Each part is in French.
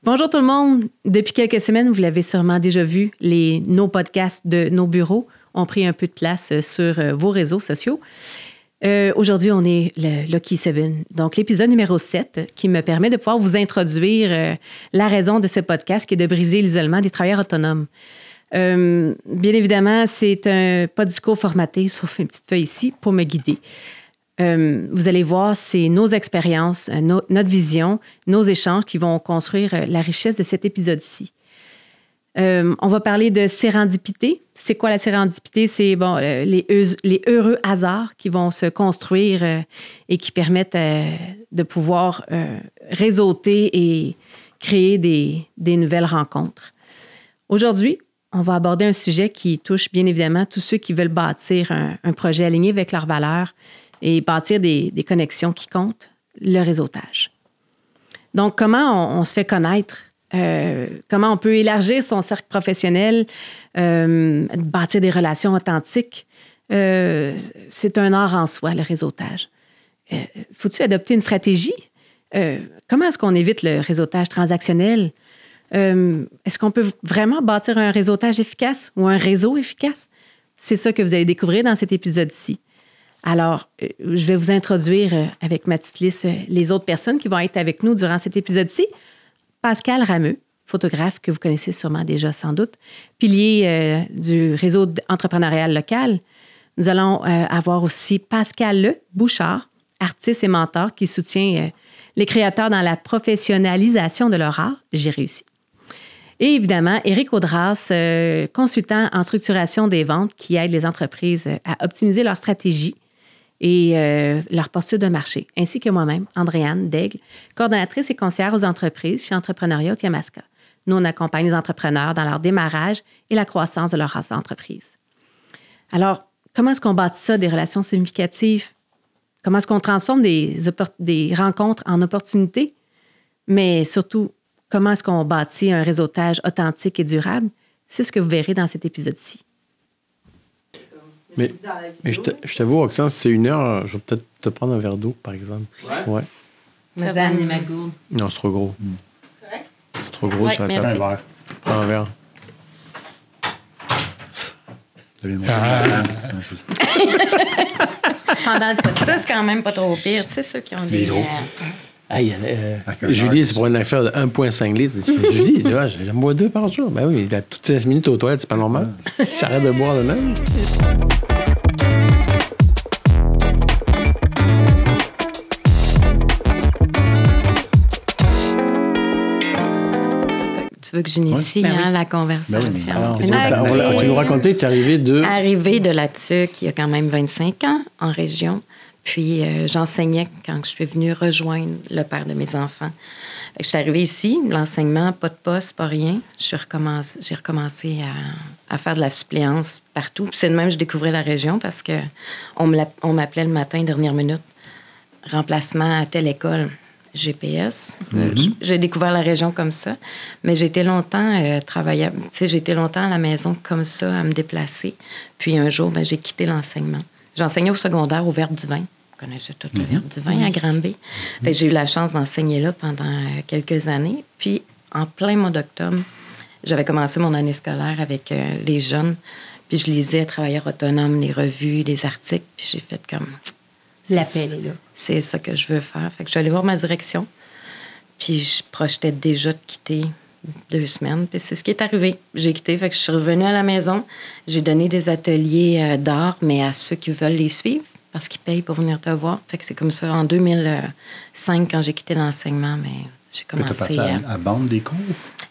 Bonjour tout le monde. Depuis quelques semaines, vous l'avez sûrement déjà vu, nos podcasts de nos bureaux ont pris un peu de place sur vos réseaux sociaux. Aujourd'hui, on est le Lucky 7, donc l'épisode numéro 7, qui me permet de pouvoir vous introduire la raison de ce podcast, qui est de briser l'isolement des travailleurs autonomes. Bien évidemment, c'est pas discours formaté, sauf une petite feuille ici, pour me guider. Vous allez voir, c'est nos expériences, notre vision, nos échanges qui vont construire la richesse de cet épisode-ci. On va parler de sérendipité. C'est quoi la sérendipité? C'est les heureux hasards qui vont se construire et qui permettent de pouvoir réseauter et créer des nouvelles rencontres. Aujourd'hui, on va aborder un sujet qui touche bien évidemment tous ceux qui veulent bâtir un projet aligné avec leurs valeurs et bâtir des connexions qui comptent, le réseautage. Donc, comment on se fait connaître? Comment on peut élargir son cercle professionnel, bâtir des relations authentiques? C'est un art en soi, le réseautage. Faut-il adopter une stratégie? Comment est-ce qu'on évite le réseautage transactionnel? Est-ce qu'on peut vraiment bâtir un réseautage efficace ou un réseau efficace? C'est ça que vous allez découvrir dans cet épisode-ci. Alors, je vais vous introduire avec ma petite liste les autres personnes qui vont être avec nous durant cet épisode-ci. Pascal Rameux, photographe que vous connaissez sûrement déjà sans doute, pilier du réseau entrepreneurial local. Nous allons avoir aussi Pascal Bouchard, artiste et mentor qui soutient les créateurs dans la professionnalisation de leur art. J'ai réussi. Et évidemment, Éric Audras, consultant en structuration des ventes qui aide les entreprises à optimiser leur stratégie et leur posture de marché, ainsi que moi-même, Andréane Daigle, coordonnatrice et conseillère aux entreprises chez Entrepreneuriat Yamaska. Nous, on accompagne les entrepreneurs dans leur démarrage et la croissance de leur entreprise. Alors, comment est-ce qu'on bâtit ça, des relations significatives? Comment est-ce qu'on transforme des rencontres en opportunités? Mais surtout, comment est-ce qu'on bâtit un réseautage authentique et durable? C'est ce que vous verrez dans cet épisode-ci. Mais je t'avoue, Roxane, si c'est 1 heure, je vais peut-être te prendre un verre d'eau, par exemple. Ouais. Ça va amener ma gourde. Non, c'est trop gros. Correct? C'est trop gros, ouais, ça va merci. faire un verre. Prends un verre. Pendant le podcast, ça, c'est quand même pas trop pire. Tu sais, ceux qui ont des gros. Julie, c'est pour une affaire de 1,5 litres. Julie, tu vois, j'en bois 2 par jour. Ben oui, il a toutes 16 minutes aux toilettes, c'est pas normal. Ça arrête de boire de même. Tu veux que j'initie la conversation? On peut nous raconter que tu es arrivée de... Arrivée de la TUC il y a quand même 25 ans en région. Puis j'enseignais quand je suis venue rejoindre le père de mes enfants. Je suis arrivée ici, l'enseignement, pas de poste, pas rien. J'ai recommencé à faire de la suppléance partout. Puis c'est de même que je découvrais la région parce qu'on m'appelait le matin, dernière minute, remplacement à telle école. GPS. J'ai découvert la région comme ça. Mais j'ai été longtemps j'ai été longtemps à la maison comme ça, à me déplacer. Puis un jour, j'ai quitté l'enseignement. J'enseignais au secondaire au Verbe du Vin. Vous connaissez tout le Verbe du Vin à Granby. Fait que j'ai eu la chance d'enseigner là pendant quelques années. Puis, en plein mois d'octobre, j'avais commencé mon année scolaire avec les jeunes. Puis je lisais Travailleurs autonomes, les revues, les articles. Puis j'ai fait comme... L'appel est là. C'est ça que je veux faire. Fait que je suis allée voir ma direction. Puis je projetais déjà de quitter 2 semaines. Puis c'est ce qui est arrivé. J'ai quitté. Fait que je suis revenue à la maison. J'ai donné des ateliers d'art, mais à ceux qui veulent les suivre parce qu'ils payent pour venir te voir. Fait que c'est comme ça. En 2005, quand j'ai quitté l'enseignement, mais j'ai commencé à vendre des cours?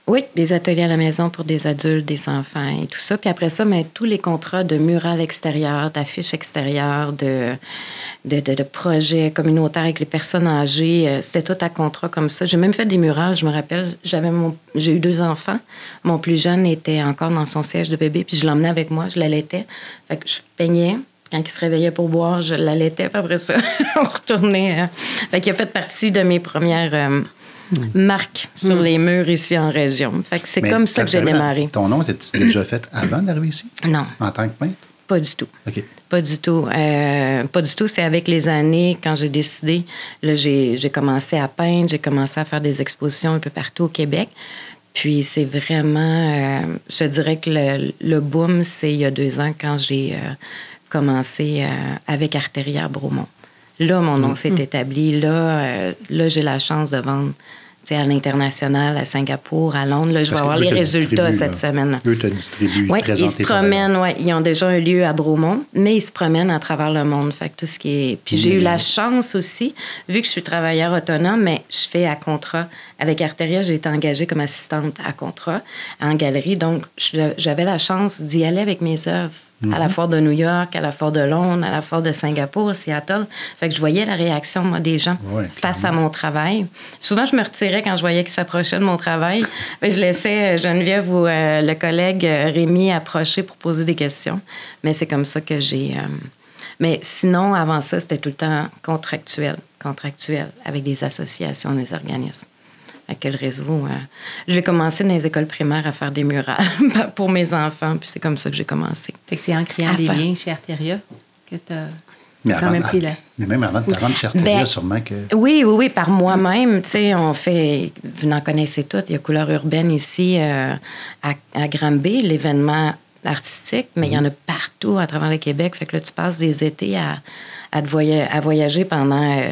Oui, des ateliers à la maison pour des adultes, des enfants et tout ça. Puis après ça, tous les contrats de mural extérieur, d'affiches extérieures, de projets communautaires avec les personnes âgées, c'était tout à contrat comme ça. J'ai même fait des murales, je me rappelle. J'ai eu 2 enfants. Mon plus jeune était encore dans son siège de bébé, puis je l'emmenais avec moi, je l'allaitais. Fait que je peignais. Quand il se réveillait pour boire, je l'allaitais. Puis après ça, on retournait. Fait qu'il a fait partie de mes premières... marque sur les murs ici en région. Fait que c'est comme ça que j'ai démarré. Ton nom était-tu déjà fait avant d'arriver ici? Non. En tant que peintre? Pas du tout. OK. Pas du tout. Pas du tout. C'est avec les années, quand j'ai décidé, là, j'ai commencé à peindre, j'ai commencé à faire des expositions un peu partout au Québec. Puis c'est vraiment, je dirais que le boom, c'est il y a 2 ans quand j'ai commencé avec Arteria Bromont. Là, mon nom s'est établi. Là, j'ai la chance de vendre à l'international, à Singapour, à Londres. Là, je vais avoir les résultats cette semaine. Eux te distribuent, oui, ils se promènent. Ouais, ils ont déjà un lieu à Bromont, mais ils se promènent à travers le monde. Fait que tout ce qui est... Puis j'ai eu la chance aussi, vu que je suis travailleur autonome, mais je fais à contrat. Avec Arteria, j'ai été engagée comme assistante à contrat en galerie. Donc, j'avais la chance d'y aller avec mes œuvres. À la foire de New York, à la foire de Londres, à la foire de Singapour, Seattle. Fait que je voyais la réaction, moi, des gens face à mon travail. Souvent, je me retirais quand je voyais qu'ils s'approchaient de mon travail. Fait que je laissais Geneviève ou le collègue Rémi approcher pour poser des questions. Mais c'est comme ça que j'ai... Mais sinon, avant ça, c'était tout le temps contractuel, avec des associations, des organismes. Avec le réseau. Je vais commencer dans les écoles primaires à faire des murales pour mes enfants, puis c'est comme ça que j'ai commencé. Fait que c'est en créant des liens chez Arteria que tu as quand même pris là. Mais même avant de te rendre chez Arteria, sûrement que... Oui, par moi-même. Tu sais, on fait... Vous en connaissez toutes. Il y a Couleur urbaine ici à Granby, l'événement artistique, mais il y en a partout à travers le Québec. Fait que là, tu passes des étés à voyager pendant...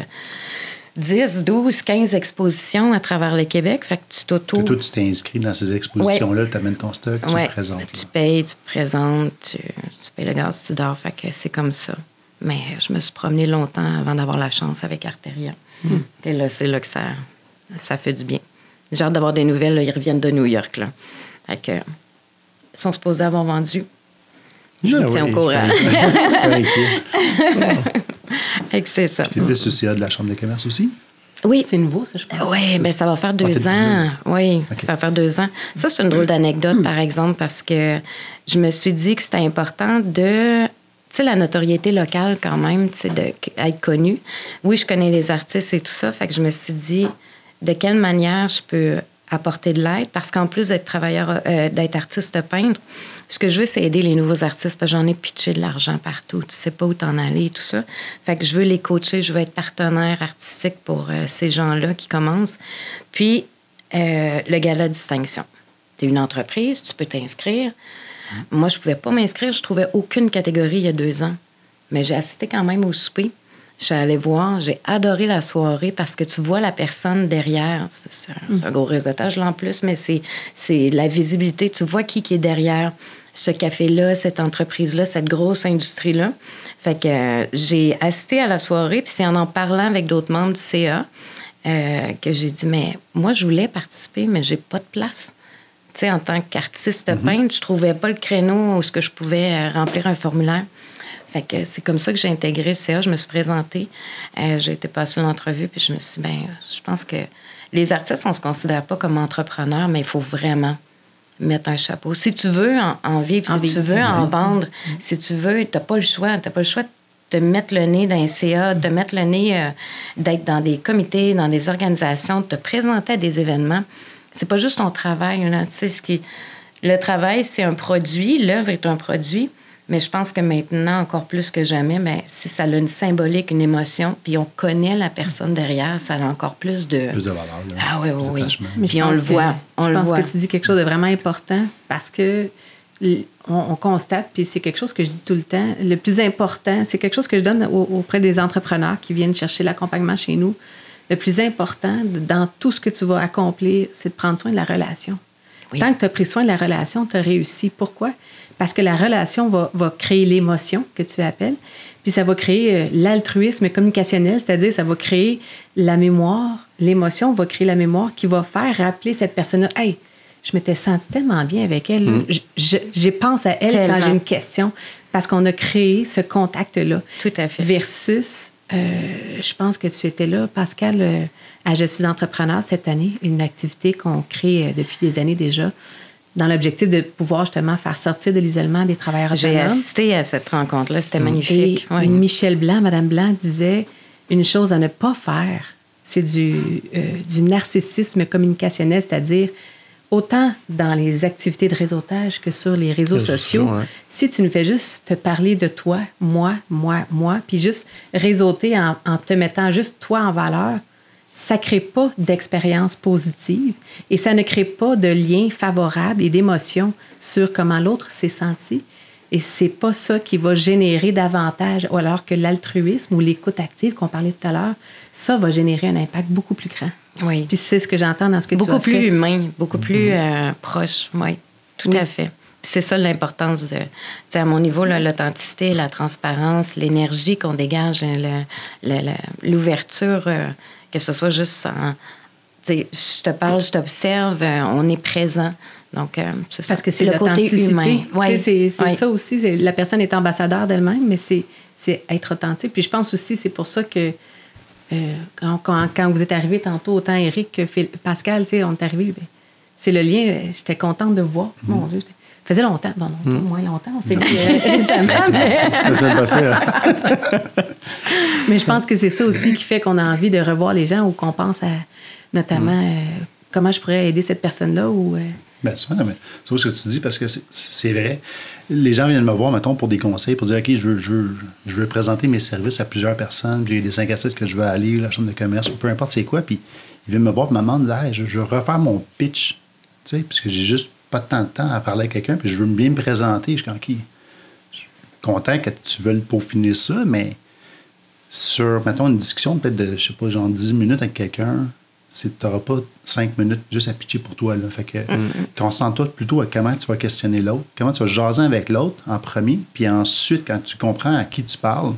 10, 12, 15 expositions à travers le Québec. Fait que tu t'auto... Toi, tu t'es inscrit dans ces expositions-là, tu amènes ton stock, tu le présentes. Tu payes, tu présentes, tu payes le gaz, tu dors. Fait que c'est comme ça. Mais je me suis promenée longtemps avant d'avoir la chance avec Arteria. Et là, c'est là que ça fait du bien. J'ai hâte d'avoir des nouvelles. Là, ils reviennent de New York. Là. Fait que, ils sont supposés avoir vendu. Je vous tiens au courant. C'est ça. Tu étais CA de la Chambre de commerce aussi? Oui. C'est nouveau, ça, je pense. Oui, mais ça va faire 2 ans. Oui, ça va faire 2 ans. Ça, c'est une drôle d'anecdote, par exemple, parce que je me suis dit que c'était important de... Tu sais, la notoriété locale, quand même, tu sais, d'être connue. Oui, je connais les artistes et tout ça, fait que je me suis dit, de quelle manière je peux apporter de l'aide, parce qu'en plus d'être d'être artiste peintre, ce que je veux, c'est aider les nouveaux artistes, parce que j'en ai pitché de l'argent partout. Tu sais pas où t'en aller et tout ça. Fait que je veux les coacher, je veux être partenaire artistique pour ces gens-là qui commencent. Puis, le gala de distinction. T'es une entreprise, tu peux t'inscrire. Moi, je pouvais pas m'inscrire, je trouvais aucune catégorie il y a 2 ans. Mais j'ai assisté quand même au souper. Je suis allée voir, j'ai adoré la soirée parce que tu vois la personne derrière. C'est un gros réseautage là en plus, mais c'est la visibilité. Tu vois qui est derrière ce café-là, cette entreprise-là, cette grosse industrie-là. Fait que j'ai assisté à la soirée, puis c'est en parlant avec d'autres membres du CA que j'ai dit, mais moi, je voulais participer, mais j'ai pas de place. Tu sais, en tant qu'artiste peintre, je trouvais pas le créneau où je pouvais remplir un formulaire. Fait que c'est comme ça que j'ai intégré le CA. Je me suis présentée. J'ai été passer l'entrevue, puis je me suis dit, je pense que les artistes, on se considère pas comme entrepreneurs, mais il faut vraiment mettre un chapeau. Si tu veux en vivre, si tu veux en vendre, si tu veux, t'as pas le choix. T'as pas le choix de te mettre le nez dans un CA, de mettre le nez, d'être dans des comités, dans des organisations, de te présenter à des événements. C'est pas juste ton travail, là. Tu sais, le travail, c'est un produit. L'œuvre est un produit. Mais je pense que maintenant, encore plus que jamais, si ça a une symbolique, une émotion, puis on connaît la personne derrière, ça a encore plus de... Plus de valeur. Là. Ah oui. Mais puis on le voit. Je pense que tu dis quelque chose de vraiment important parce que on constate, puis c'est quelque chose que je dis tout le temps, le plus important, c'est quelque chose que je donne auprès des entrepreneurs qui viennent chercher l'accompagnement chez nous. Le plus important dans tout ce que tu vas accomplir, c'est de prendre soin de la relation. Oui. Tant que tu as pris soin de la relation, tu as réussi. Pourquoi? Parce que la relation va créer l'émotion que tu appelles, puis ça va créer l'altruisme communicationnel, c'est-à-dire ça va créer la mémoire, l'émotion va créer la mémoire qui va faire rappeler cette personne-là, « Hey, je m'étais sentie tellement bien avec elle, je pense à elle quand j'ai une question, parce qu'on a créé ce contact-là. » Tout à fait. Versus, je pense que tu étais là, Pascal, à Je suis entrepreneur cette année, une activité qu'on crée depuis des années déjà, dans l'objectif de pouvoir justement faire sortir de l'isolement des travailleurs autonomes. J'ai assisté à cette rencontre-là, c'était magnifique. Et Michel Blanc, Madame Blanc disait, une chose à ne pas faire, c'est du narcissisme communicationnel, c'est-à-dire autant dans les activités de réseautage que sur les réseaux sociaux. Ouais. Si tu nous fais juste te parler de toi, moi, puis juste réseauter en te mettant juste toi en valeur, ça ne crée pas d'expérience positive et ça ne crée pas de lien favorable et d'émotion sur comment l'autre s'est senti. Et c'est pas ça qui va générer davantage, alors que l'altruisme ou l'écoute active qu'on parlait tout à l'heure, ça va générer un impact beaucoup plus grand. Oui. Puis c'est ce que j'entends dans ce que tu as fait. Beaucoup plus humain, beaucoup plus proche, oui, tout à fait. Puis c'est ça l'importance de, à mon niveau, là, l'authenticité, la transparence, l'énergie qu'on dégage, l'ouverture, que ce soit juste en... Je te parle, je t'observe, on est présent. Donc, c'est ça. Parce que c'est le côté humain. Ouais. C'est ça aussi. La personne est ambassadeur d'elle-même, mais c'est être authentique. Puis je pense aussi, c'est pour ça que quand vous êtes arrivés tantôt, autant Éric que Pascal, on est arrivés, c'est le lien. J'étais contente de vous voir. Mon Dieu, ça faisait longtemps. Bon, non, moins longtemps. On s'est vu récemment. La semaine passée. Mais je pense que c'est ça aussi qui fait qu'on a envie de revoir les gens ou qu'on pense à, notamment, comment je pourrais aider cette personne-là ou... Bien, c'est vrai, mais c'est ce que tu dis parce que c'est vrai. Les gens viennent me voir, mettons, pour des conseils, pour dire, OK, je veux présenter mes services à plusieurs personnes, puis il y a des 5 à 7 que je veux aller, la chambre de commerce, ou peu importe c'est quoi, puis ils viennent me voir, puis me demandent, hey, je veux refaire mon pitch, tu sais, puisque j'ai juste pas tant de temps à parler à quelqu'un, puis je veux bien me présenter. Je suis content que tu veuilles peaufiner ça, mais sur, mettons, une discussion peut-être de, je sais pas, genre 10 minutes avec quelqu'un, tu n'auras pas 5 minutes juste à pitcher pour toi. Là. Fait que concentre-toi plutôt à comment tu vas questionner l'autre, comment tu vas jaser avec l'autre en premier, puis ensuite, quand tu comprends à qui tu parles,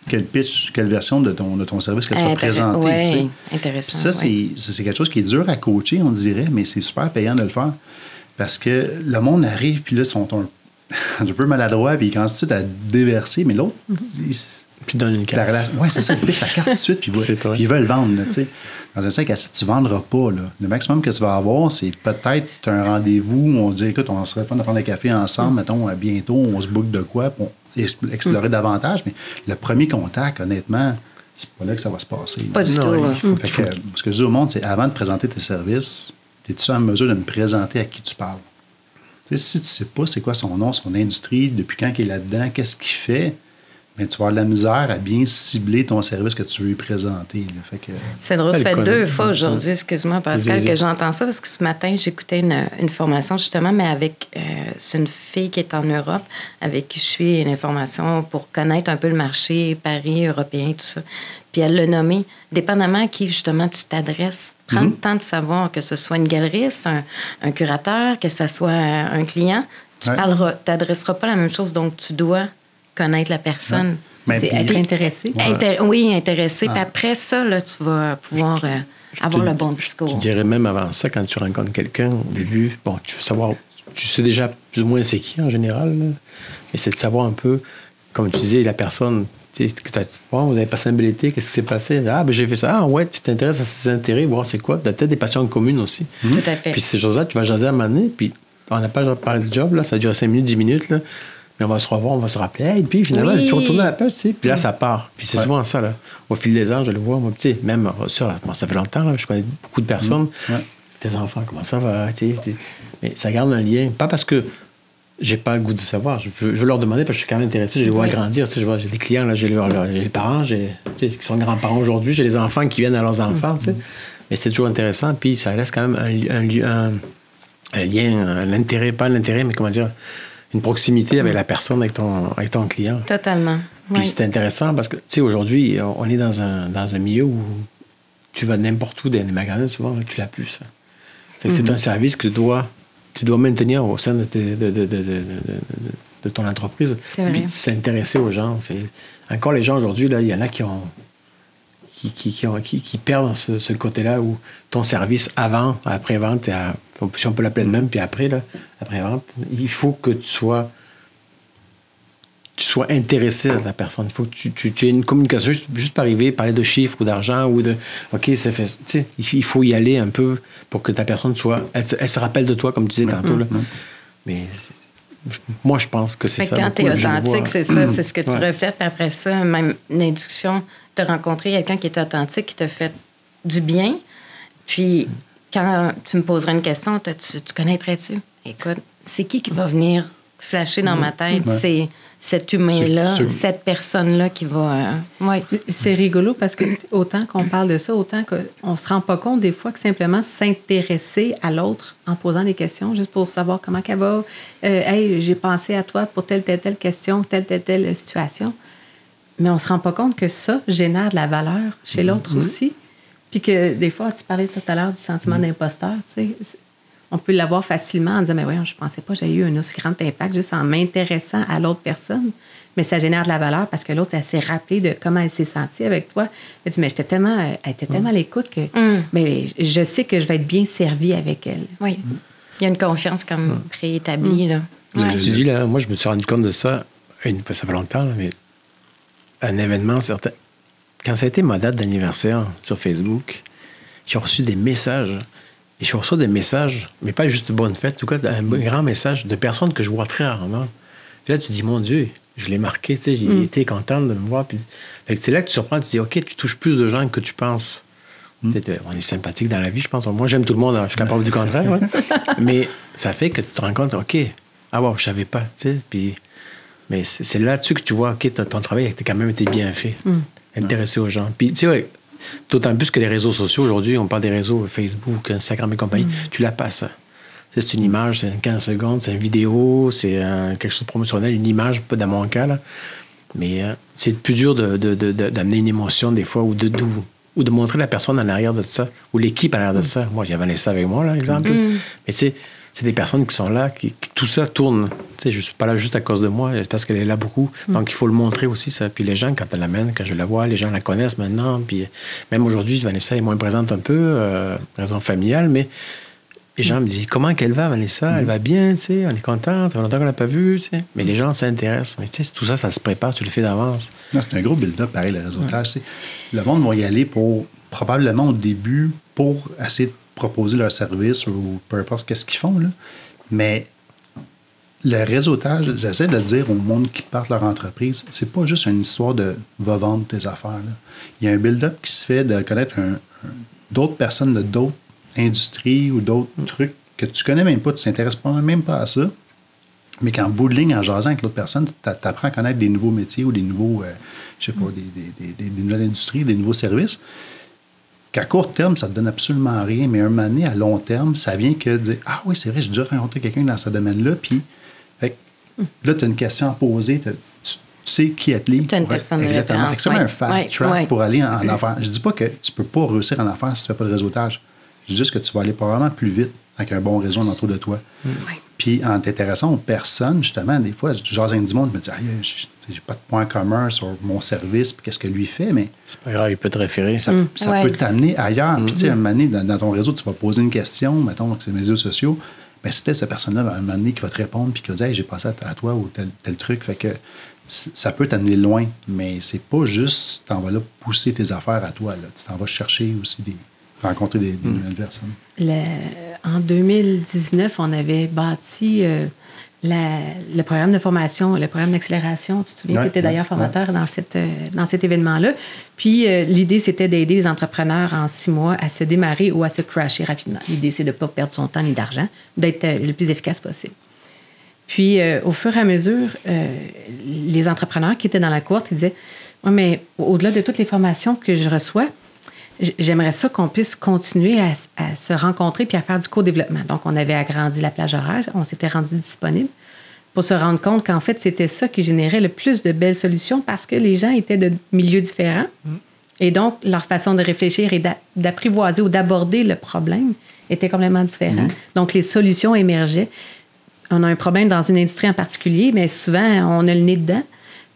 quel pitch, quelle version de ton service que tu vas présenter. Oui, intéressant. Ça, c'est quelque chose qui est dur à coacher, on dirait, mais c'est super payant de le faire. Parce que le monde arrive, puis là, ils sont un peu maladroits, puis ils commencent à déverser, mais l'autre, puis donne une carte. Oui, c'est ça. Ils pitchent la carte tout de suite, puis ils veulent vendre. Là, dans un 5 à 7, tu ne vendras pas. Là. Le maximum que tu vas avoir, c'est peut-être un rendez-vous où on dit, écoute, on serait fun de prendre un café ensemble, mettons, bientôt, on se boucle de quoi, pour explorer davantage. Mais le premier contact, honnêtement, c'est pas là que ça va se passer. Pas du tout. Ce que je dis au monde, c'est avant de présenter tes services, es-tu en mesure de me présenter à qui tu parles? T'sais, si tu ne sais pas c'est quoi son nom, son industrie, depuis quand il est là-dedans, qu'est-ce qu'il fait, bien, tu vas avoir de la misère à bien cibler ton service que tu veux lui présenter. Là. Fait que, c'est drôle, ça fait 2 fois aujourd'hui, excuse-moi Pascal, que j'entends ça, parce que ce matin, j'écoutais une formation justement, mais avec, c'est une fille qui est en Europe, avec qui je suis une information pour connaître un peu le marché, Paris, européen, tout ça. Puis elle l'a nommé, dépendamment à qui justement tu t'adresses. Prends le temps de savoir que ce soit une galeriste, un curateur, que ce soit un client. Tu t'adresseras pas la même chose, donc tu dois connaître la personne. C'est être intéressé. Oui, intéressé. Puis après ça, là, tu vas pouvoir avoir le bon discours. Je dirais même avant ça, quand tu rencontres quelqu'un, au début, bon, tu veux savoir, tu sais déjà plus ou moins c'est qui en général, là, mais c'est de savoir un peu, comme tu disais, la personne, vous avez passé un bel été, qu'est-ce qui s'est passé? Ah, ben j'ai fait ça. Ah, ouais, tu t'intéresses à ses intérêts, voir c'est quoi. Tu as peut-être des passions communes aussi. Tout à fait. Puis ces choses-là, tu vas jaser à un moment donné, puis on n'a pas parlé de job, là, ça dure 5 minutes, 10 minutes, là. Mais on va se revoir, on va se rappeler. Et puis finalement, tu retournes à la page, tu sais. Puis là, ça part. Puis c'est souvent ça, là. Au fil des ans, je le vois, moi, tu sais, même ça, ça fait longtemps, là, je connais beaucoup de personnes. Tes enfants, comment ça va? Mais ça garde un lien. Pas parce que j'ai pas le goût de savoir. Je veux leur demander parce que je suis quand même intéressé. Je les vois grandir. Tu sais, j'ai des clients, là, j'ai les parents, tu sais, qui sont grands-parents aujourd'hui. J'ai les enfants qui viennent à leurs enfants, tu sais. Mais c'est toujours intéressant. Puis ça laisse quand même un lien, un intérêt, pas l'intérêt, mais comment dire, une proximité avec la personne, avec ton client. Totalement. Puis c'est intéressant parce que, tu sais, aujourd'hui, on est dans un milieu où tu vas n'importe où dans les magasins, souvent, tu l'as plus, ça. Fait que c'est un service que tu dois maintenir au sein de ton entreprise. C'est vrai. Puis s'intéresser aux gens. Encore les gens aujourd'hui, là, il y en a qui perdent ce côté-là où ton service avant, après-vente, si on peut l'appeler de même, puis après, là, après-vente, il faut que tu sois intéressé à ta personne. Il faut que tu aies une communication juste pour arriver, parler de chiffres ou d'argent ou de OK, ça fait. Tu sais, il faut y aller un peu pour que ta personne elle se rappelle de toi, comme tu disais tantôt. Là. Mais moi, je pense que c'est ça. Quand tu es authentique, c'est ça, c'est ce que tu reflètes. Puis après ça, même une discussion, tu as rencontré quelqu'un qui est authentique, qui t'a fait du bien. Puis quand tu me poserais une question, tu connaîtrais-tu? Écoute, c'est qui va venir flasher dans ma tête? Ouais. C'est cet humain-là, cette personne-là qui va... ouais. C'est rigolo parce que autant qu'on parle de ça, autant qu'on se rend pas compte des fois que simplement s'intéresser à l'autre en posant des questions, juste pour savoir comment qu'elle va. Hey, j'ai pensé à toi pour telle question, telle situation. Mais on se rend pas compte que ça génère de la valeur chez l'autre aussi. Puis que des fois, tu parlais tout à l'heure du sentiment d'imposteur, tu sais. On peut l'avoir facilement en disant, mais voyons, je pensais pas que j'avais eu un aussi grand impact juste en m'intéressant à l'autre personne. Mais ça génère de la valeur parce que l'autre, elle s'est rappelée de comment elle s'est sentie avec toi. Elle dit, mais elle était tellement à l'écoute que ben, je sais que je vais être bien servie avec elle. Oui. Il y a une confiance comme préétablie. Là. Ce que tu dis, là, moi, je me suis rendu compte de ça, ça fait longtemps, là, mais un événement certain. Quand ça a été ma date d'anniversaire sur Facebook, j'ai reçu des messages. Et je reçois des messages, mais pas juste de bonne fête, en tout cas, un grand message de personnes que je vois très rarement. Puis là, tu te dis, mon Dieu, je l'ai marqué, tu sais, j'ai été contente de me voir. Puis c'est là que tu te surprends, tu te dis, OK, tu touches plus de gens que tu penses. On est sympathique dans la vie, je pense. Moi, j'aime tout le monde, je suis capable du contraire. Ouais. Mais ça fait que tu te rends compte, OK, je savais pas, tu sais. Puis, mais c'est là-dessus que tu vois, OK, ton travail a quand même été bien fait. Intéressé aux gens. Puis, tu sais, d'autant plus que les réseaux sociaux, aujourd'hui, on parle des réseaux Facebook, Instagram et compagnie, tu la passes. C'est une image, c'est 15 secondes, c'est une vidéo, c'est quelque chose de promotionnel, une image, pas dans mon cas, là. Mais c'est plus dur d'amener une émotion des fois ou de montrer la personne en arrière de ça, ou l'équipe en arrière de ça. Moi, j'avais ça avec moi, là, exemple. Mais tu sais, c'est des personnes qui sont là, qui tout ça tourne. Tu sais, je ne suis pas là juste à cause de moi, parce qu'elle est là beaucoup. Donc, il faut le montrer aussi, ça. Puis les gens, quand elle l'amène, quand je la vois, les gens la connaissent maintenant. Puis même aujourd'hui, Vanessa est moins présente un peu, raison familiale, mais les gens me disent, comment qu'elle va, Vanessa? Elle va bien, tu sais, on est contente, ça fait longtemps qu'on l'a pas vue, tu sais. Mais les gens s'intéressent. Mais tu sais, tout ça, ça se prépare, tu le fais d'avance. Non, c'est un gros build-up, pareil, le réseautage. Tu sais. Le monde va y aller probablement au début, pour essayer de proposer leur service ou peu importe qu'est-ce qu'ils font, là. Mais le réseautage, j'essaie de le dire au monde qui partent leur entreprise, c'est pas juste une histoire de va vendre tes affaires, là. Il y a un build-up qui se fait de connaître d'autres personnes de d'autres industries ou d'autres trucs que tu connais même pas, tu t'intéresses même pas à ça, mais qu'en bout de ligne, en jasant avec l'autre personne, tu apprends à connaître des nouveaux métiers ou des nouveaux, je sais pas, des nouvelles industries, des nouveaux services, qu'à court terme, ça ne te donne absolument rien, mais un moment donné, à long terme, ça vient que de dire « Ah oui, c'est vrai, j'ai déjà rencontré quelqu'un dans ce domaine-là, puis là, tu as une question à poser, tu sais qui appeler. Tu as une personne de exactement. référence. C'est comme un fast track pour aller en affaires. Je ne dis pas que tu ne peux pas réussir en affaires si tu ne fais pas de réseautage. Je dis juste que tu vas aller probablement plus vite avec un bon réseau autour de toi. Puis en t'intéressant aux personnes, justement, des fois, je jase avec du monde, je me dis « j'ai pas de point commun sur mon service, puis qu'est-ce que lui fait, mais... » C'est pas grave, il peut te référer. Ça peut t'amener ailleurs. Puis tu sais, à un moment donné, dans ton réseau, tu vas poser une question, mettons, que c'est les réseaux sociaux, bien, c'est peut-être cette personne-là, à un moment donné, qui va te répondre, puis qui va dire « Hey, j'ai passé à toi ou tel truc. » Fait que ça peut t'amener loin, mais c'est pas juste, tu t'en vas là pousser tes affaires à toi, là. Tu t'en vas chercher aussi rencontrer des nouvelles personnes. En 2019, on avait bâti le programme de formation, le programme d'accélération. Tu te souviens, tu étais d'ailleurs formateur dans cet événement-là. Puis, l'idée, c'était d'aider les entrepreneurs en 6 mois à se démarrer ou à se crasher rapidement. L'idée, c'est de ne pas perdre son temps ni d'argent, d'être le plus efficace possible. Puis, au fur et à mesure, les entrepreneurs qui étaient dans la cohorte, ils disaient « Oui, mais au-delà de toutes les formations que je reçois, j'aimerais ça qu'on puisse continuer à se rencontrer puis à faire du co-développement. » Donc, on avait agrandi la plage horaire, on s'était rendu disponible pour se rendre compte qu'en fait, c'était ça qui générait le plus de belles solutions parce que les gens étaient de milieux différents. Et donc, leur façon de réfléchir et d'apprivoiser ou d'aborder le problème était complètement différente. Donc, les solutions émergeaient. On a un problème dans une industrie en particulier, mais souvent, on a le nez dedans.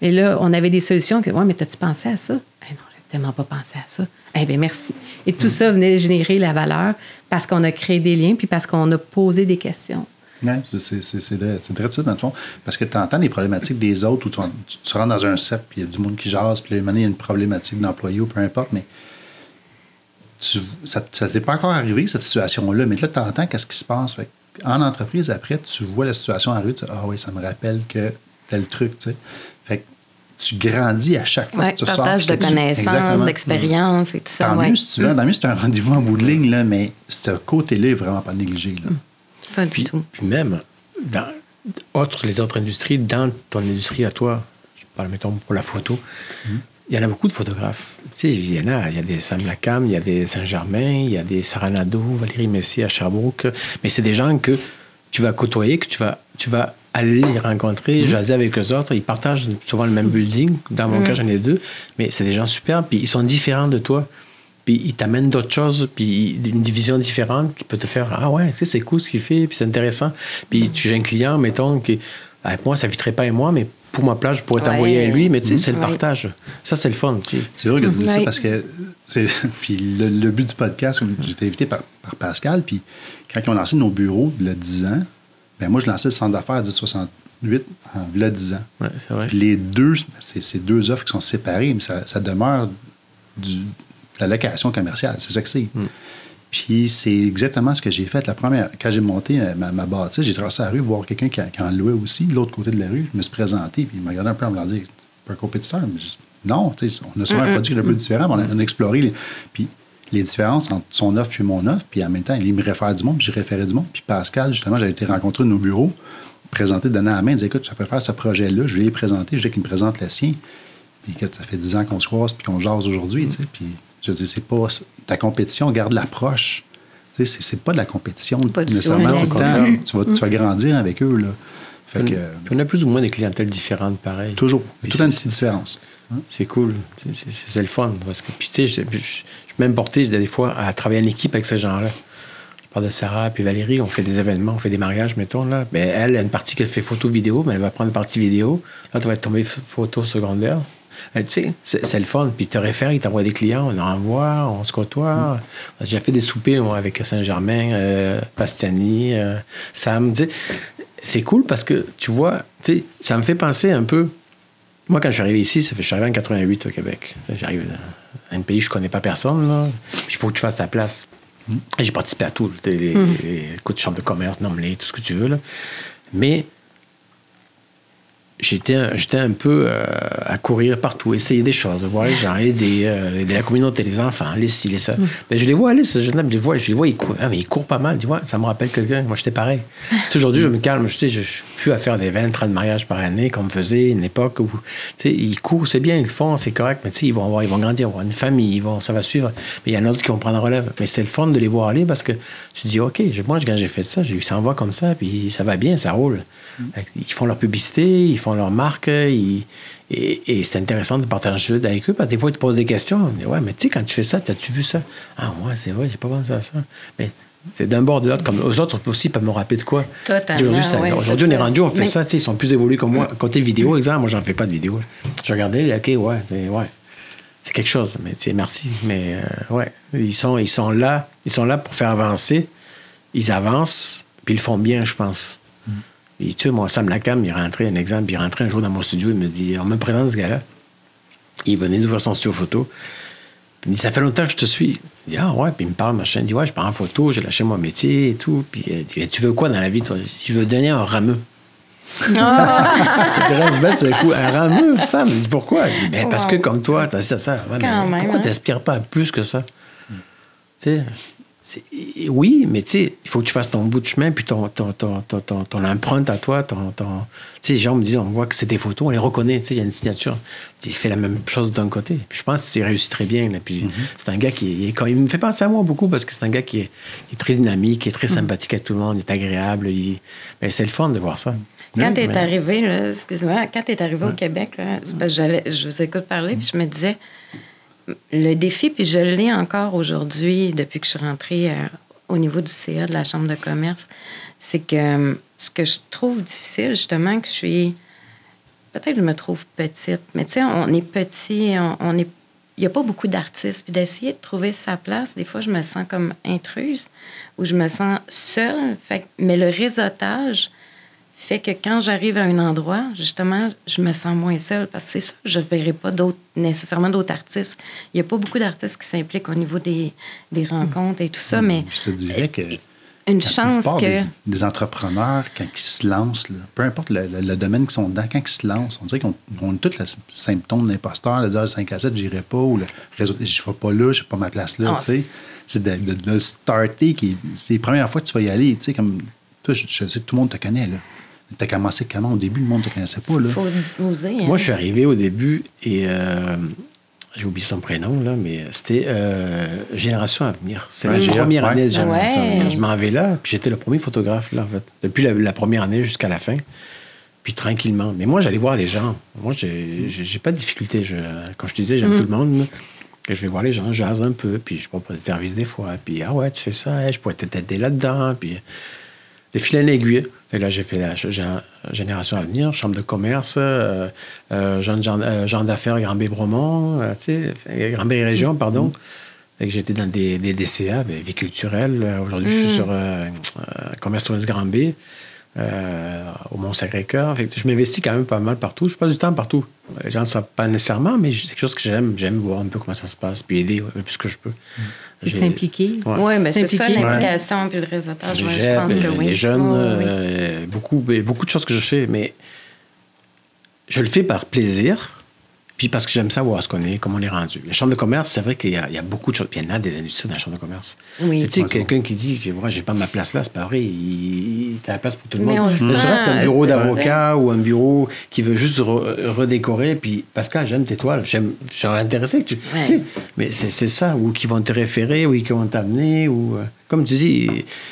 Mais là, on avait des solutions que, « Ouais, mais t'as-tu pensé à ça? » Non, j'ai tellement pas pensé à ça. Eh bien, merci. Et tout ça venait générer la valeur parce qu'on a créé des liens puis parce qu'on a posé des questions. Oui, c'est très ça, dans le fond. Parce que tu entends les problématiques des autres ou tu rentres dans un set puis il y a du monde qui jase puis là, il y a une problématique d'employé ou peu importe, mais ça ne t'est pas encore arrivé, cette situation-là. Mais là, tu entends qu'est-ce qui se passe. Fait en entreprise, après, tu vois la situation arriver, tu dis « Ah oui, ça me rappelle que tel truc, tu sais. » Fait que tu grandis à chaque fois que tu sors. Partage de connaissances, d'expériences et tout ça. Tant mieux, si tu veux. Tant mieux, c'est un rendez-vous en bout de ligne, là, mais ce côté-là est vraiment pas négligé. Là. Pas du tout. Puis même, dans les autres industries, dans ton industrie à toi, je parle, mettons, pour la photo, il y en a beaucoup de photographes. Tu sais, il y a des Sam Lacam, il y a des Saint-Germain, il y a des Saranado, Valérie Messier à Sherbrooke. Mais c'est des gens que tu vas côtoyer, que tu vas aller les rencontrer, jaser avec eux autres. Ils partagent souvent le même building. Dans mon cas, j'en ai 2. Mais c'est des gens superbes. Puis ils sont différents de toi. Puis ils t'amènent d'autres choses. Puis une division différente qui peut te faire « Ah ouais, tu sais, c'est cool ce qu'il fait. Puis c'est intéressant. » Puis j'ai un client, mettons, qui... Avec moi, ça ne viterait pas et moi, mais pour ma place, je pourrais t'envoyer à lui. Mais tu sais, c'est le partage. Ça, c'est le fun. Tu sais. C'est vrai que tu dis ça parce que... Puis le but du podcast, j'ai été invité par Pascal. Puis quand ils ont lancé nos bureaux, il y a 10 ans, ben moi, je lançais le centre d'affaires à 1068 il y a 10 ans. Ouais, c'est vrai. Puis les deux, c'est 2 offres qui sont séparées, mais ça demeure de la location commerciale. C'est ça que c'est. Puis c'est exactement ce que j'ai fait. La première, quand j'ai monté ma bâtisse, j'ai traversé la rue voir quelqu'un qui en louait aussi, de l'autre côté de la rue. Je me suis présenté, puis il m'a regardé un peu en me disant « Tu es un compétiteur? » Mais non, on a souvent un produit qui est un peu différent, mais on a exploré puis les différences entre son offre et mon offre, puis en même temps, il me réfère du monde, puis j'ai référé du monde. Puis Pascal, justement, j'avais été rencontré de nos bureaux, présenté, donné à la main, il disait « Écoute, ça peut faire ce projet-là. » Je lui ai présenté, je voulais qu'il me présente le sien. Puis ça fait 10 ans qu'on se croise, puis qu'on jase aujourd'hui, tu sais. Puis je dis, c'est pas ta compétition, garde l'approche. Tu sais, c'est pas de la compétition nécessairement. Tu vas grandir avec eux, là. Fait que, on a plus ou moins des clientèles différentes, pareil. Toujours. Il y a toute une petite différence. C'est cool. C'est le fun. Parce que, puis, tu sais, je suis même porté, des fois, à travailler en équipe avec ces gens-là. Je parle de Sarah puis Valérie. On fait des événements, on fait des mariages, mettons. Là. Ben, elle a une partie qu'elle fait photo-vidéo, mais elle va prendre une partie vidéo. Là, tu vas tomber photo secondaire. Tu sais, c'est le fun. Puis, il te réfère, il t'envoie des clients, on en envoie, on se côtoie. On a déjà fait des soupers, moi, avec Saint-Germain, Pastani, Sam. Tu sais, c'est cool parce que, tu vois, tu sais, ça me fait penser un peu. Moi, quand je suis arrivé ici, je suis arrivé en 88 au Québec. J'arrive dans un pays où je ne connais pas personne, là. Puis, il faut que tu fasses ta place. J'ai participé à tout. Les coups de chambre de commerce, nomme-les, tout ce que tu veux, là. Mais j'étais un peu à courir partout, essayer des choses, voir les gens, aider la communauté, les enfants, les ci, les ça. Ben, je les vois aller, ce jeune-là, je les vois, ils courent. Ah, mais ils courent pas mal. Tu vois, ça me rappelle quelqu'un. Moi, j'étais pareil. Aujourd'hui, je me calme. Je suis plus à faire des 20, 30 mariages par année, comme on faisait une époque où, ils courent, c'est bien, ils le font, c'est correct, mais ils vont grandir, ils vont avoir une famille, ça va suivre. Mais il y en a d'autres qui vont prendre la relève. Mais c'est le fun de les voir aller parce que tu te dis, OK, moi, quand j'ai fait ça, j'ai eu 100 voix comme ça, puis ça va bien, ça roule. Ils font leur publicité, ils font leur marque, et c'est intéressant de partager avec eux, parce que des fois, ils te posent des questions. On dit, ouais, mais tu sais, quand tu fais ça, as-tu vu ça? Ah, ouais, c'est vrai, j'ai pas pensé à ça. Mais c'est d'un bord de l'autre, comme eux autres aussi peuvent me rappeler de quoi. Totalement. Aujourd'hui, on est rendu, on fait ça, ils sont plus évolués que moi. Côté vidéo, exemple, moi, j'en fais pas de vidéo. Je regardais, OK, ouais. C'est quelque chose, mais merci. Mais ouais, ils sont là pour faire avancer. Ils avancent, puis ils le font bien, je pense. Et tu sais, moi, Sam Lacam, il rentrait un jour dans mon studio, il me dit, on me présente ce gars-là. Il venait d'ouvrir son studio photo. Puis il me dit, ça fait longtemps que je te suis. Il dit, ah ouais, puis il me parle, machin. Il dit, ouais, je pars en photo, j'ai lâché mon métier et tout. Puis il dit, tu veux quoi dans la vie, toi? Je veux donner un rameux. Je reste bête sur le coup. Un rameux, Sam. Il dit, pourquoi? Il dit, ben, parce que comme toi, t'as ça. Ouais, mais pourquoi t'inspires pas plus que ça? Tu sais. Oui, mais tu sais, il faut que tu fasses ton bout de chemin, puis ton empreinte à toi, tu sais, les gens me disent, on voit que c'est des photos, on les reconnaît, tu sais, il y a une signature. Il fait la même chose d'un côté. Puis je pense qu'il réussit très bien. Là. Puis c'est un gars il me fait penser à moi beaucoup, parce que c'est un gars qui est très dynamique, qui est très sympathique avec tout le monde, il est agréable. Mais c'est le fun de voir ça. Quand tu es arrivé, là, excuse-moi, quand tu es arrivé au Québec, là, c'est parce que je vous écoute parler, puis je me disais, le défi, puis je l'ai encore aujourd'hui, depuis que je suis rentrée au niveau du CA de la Chambre de commerce, c'est que ce que je trouve difficile, justement, que je suis... Peut-être que je me trouve petite, mais tu sais, on est petit, il n'y a pas beaucoup d'artistes. Puis d'essayer de trouver sa place, des fois, je me sens comme intruse ou je me sens seule. Mais le réseautage fait que quand j'arrive à un endroit, justement, je me sens moins seule parce que c'est sûr, je ne verrai pas nécessairement d'autres artistes. Il n'y a pas beaucoup d'artistes qui s'impliquent au niveau des rencontres et tout ça, mais... Je te dirais que une chance que... Des entrepreneurs, quand ils se lancent, là, peu importe le domaine qu'ils sont dedans, quand ils se lancent, on dirait qu'ils ont tous les symptômes d'imposteur, de dire le 5 à 7, j'irai pas, ou le réseau, je ne vais pas là, je n'ai pas ma place là. C'est de starter, c'est les premières fois que tu vas y aller. Comme toi, je sais que tout le monde te connaît. Tu as commencé comment au début? Le monde ne te connaissait pas. Il faut oser. Hein? Moi, je suis arrivé au début et... j'ai oublié son prénom, là, mais c'était Génération Avenir. C'est la première année de Génération Avenir. Je m'en vais là, puis j'étais le premier photographe, là, en fait. Depuis la première année jusqu'à la fin. Puis tranquillement. Mais moi, j'allais voir les gens. Moi, j'ai pas de difficulté. Quand je te disais, j'aime tout le monde, là, que je vais voir les gens, je jase un peu, puis je propose des services des fois. Puis, ah ouais, tu fais ça, je pourrais t'aider là-dedans. Puis, de fil en aiguille. Et là, j'ai fait la Génération Avenir, Chambre de commerce, gens d'affaires, Granby-Bromont, Granby-Région, pardon. Fait que j'ai été dans des DCA, vie culturelle. Aujourd'hui, je suis sur Commerce Tourisme Granby, au Mont-Sacré-Cœur. Fait que je m'investis quand même pas mal partout. Je passe du temps partout. Les gens ne savent pas nécessairement, mais c'est quelque chose que j'aime. J'aime voir un peu comment ça se passe, puis aider le plus que je peux. C'est de s'impliquer. Oui, mais c'est ça, l'implication puis le réseautage. Je pense que oui. Les jeunes, beaucoup de choses que je fais, mais je le fais par plaisir, puis parce que j'aime savoir ce qu'on est, comment on est rendu. La chambre de commerce, c'est vrai qu'il y a beaucoup de choses. Puis il y en a des industries dans la chambre de commerce. Oui. Tu sais, quelqu'un qui dit, moi, j'ai pas ma place là, c'est pas vrai. T'as la place pour tout le monde. Ne serait-ce qu'un bureau d'avocat ou un bureau qui veut juste redécorer. Puis, Pascal, j'aime tes toiles. Je suis intéressé. Tu sais, mais c'est ça. Ou qui vont te référer, ou qui vont t'amener. Ou, comme tu dis,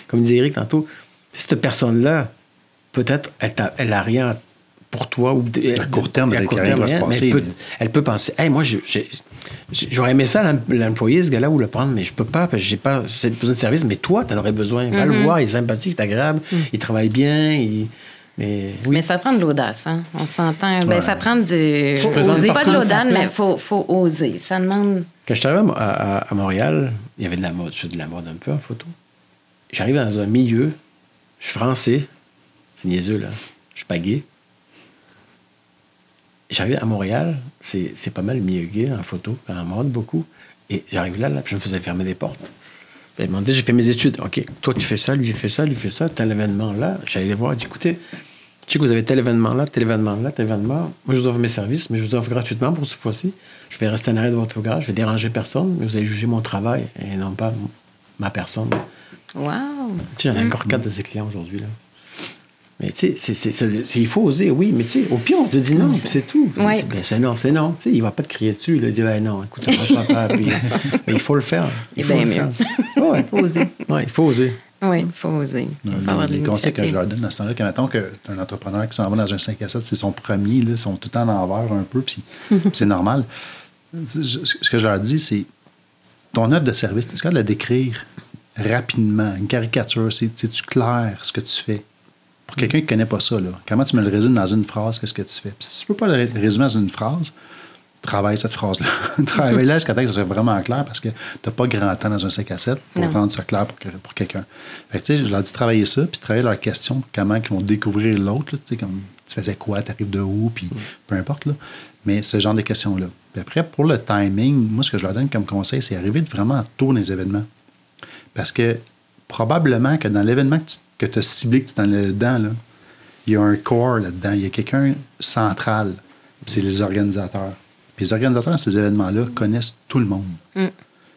comme disait Éric tantôt, cette personne-là, peut-être, elle a rien pour toi. Ou à court terme, va se passer. Elle peut penser, hey, moi, j'aurais aimé ça l'employer, ce gars-là, ou le prendre, mais je peux pas, parce que j'ai pas besoin de service, mais toi, t'en aurais besoin. Va le voir, il est sympathique, il est agréable, il travaille bien, Mais ça prend de l'audace, hein? On s'entend. Ben, ça prend du... Faut oser. Pas de l'audace, mais faut oser. Ça demande... Quand je suis arrivé à Montréal, il y avait de la mode. Je fais de la mode un peu en photo. J'arrive dans un milieu, je suis français, c'est niaiseux, là. Je suis pas gay. J'arrive à Montréal, c'est pas mal milieu gay en photo, en mode beaucoup. Et j'arrive là, puis je me faisais fermer des portes. Puis ils m'ont dit, j'ai fait mes études. OK, toi, tu fais ça, lui fait ça, tel événement là. J'allais les voir, j'ai dit, écoutez, je sais que vous avez tel événement là, tel événement là, tel événement. Moi, je vous offre mes services, mais je vous offre gratuitement pour cette fois-ci. Je vais rester en arrêt de votre photographe, je vais déranger personne, mais vous allez juger mon travail et non pas ma personne. Wow! Tu sais, j'en ai encore 4 de ces clients aujourd'hui, là. Mais tu sais, il faut oser, oui, mais tu sais, au pire, on te dit non, puis c'est tout. C'est non. Tu sais, il va pas te crier dessus, il dit, non, écoute, ça ne marchera pas. Puis, mais il faut le faire. Il faut le faire. Il faut oser. Oui, il faut oser. Oui, il faut oser. Les conseils que je leur donne dans ce temps-là, mettons qu'un entrepreneur qui s'en va dans un 5 à 7, c'est son premier, là, ils sont tout le temps à l'envers un peu, puis c'est normal. Ce que je leur dis, c'est ton œuvre de service, tu es capable de la décrire rapidement, une caricature, c'est-tu clair ce que tu fais? Pour quelqu'un qui ne connaît pas ça, là, comment tu me le résumes dans une phrase, qu'est-ce que tu fais? Puis si tu ne peux pas le résumer dans une phrase, travaille cette phrase-là. Travaille-la jusqu'à temps que ça soit vraiment clair parce que tu n'as pas grand temps dans un 5 à 7 pour rendre ça clair pour quelqu'un. Fait que, tu sais, je leur dis travailler ça, puis travailler leurs questions, comment ils vont découvrir l'autre, tu sais, comme tu faisais quoi, tu arrives de où, puis peu importe, là. Mais ce genre de questions-là. Puis après, pour le timing, moi, ce que je leur donne comme conseil, c'est arriver vraiment tôt dans les événements. Parce que probablement que dans l'événement que tu as ciblé, que tu es dedans, là, il y a un corps là-dedans, il y a quelqu'un central, c'est les organisateurs. Puis les organisateurs de ces événements-là connaissent tout le monde.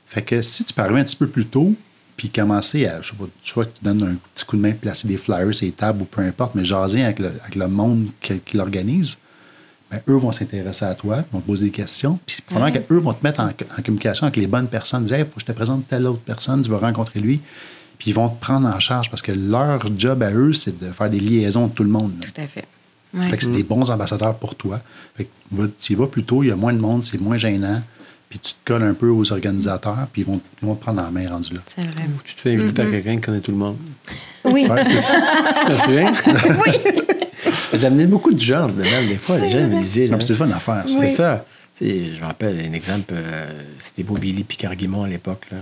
Fait que si tu peux arriver un petit peu plus tôt, puis commencer à, je sais pas, soit que tu donnes un petit coup de main, placer des flyers sur les tables ou peu importe, mais jaser avec le monde qui l'organise, bien, eux vont s'intéresser à toi, vont te poser des questions, puis probablement qu'eux vont te mettre en communication avec les bonnes personnes, dire, hey, faut que je te présente telle autre personne, tu vas rencontrer lui. Puis ils vont te prendre en charge parce que leur job à eux, c'est de faire des liaisons de tout le monde. Là. Tout à fait. Ouais. Fait que c'est des bons ambassadeurs pour toi. Fait que tu y vas plus tôt, il y a moins de monde, c'est moins gênant. Puis tu te colles un peu aux organisateurs, puis ils vont te prendre en main rendu là. C'est vrai. Tu te fais inviter par quelqu'un qui connaît tout le monde. Oui. Ouais, c'est ça. Tu te souviens? Oui. J'ai amené beaucoup de gens, même des fois, les gens me disaient. C'est le fun à faire. C'est ça. Tu sais, je me rappelle un exemple, c'était beau Billy Picard-Guimond à l'époque, là.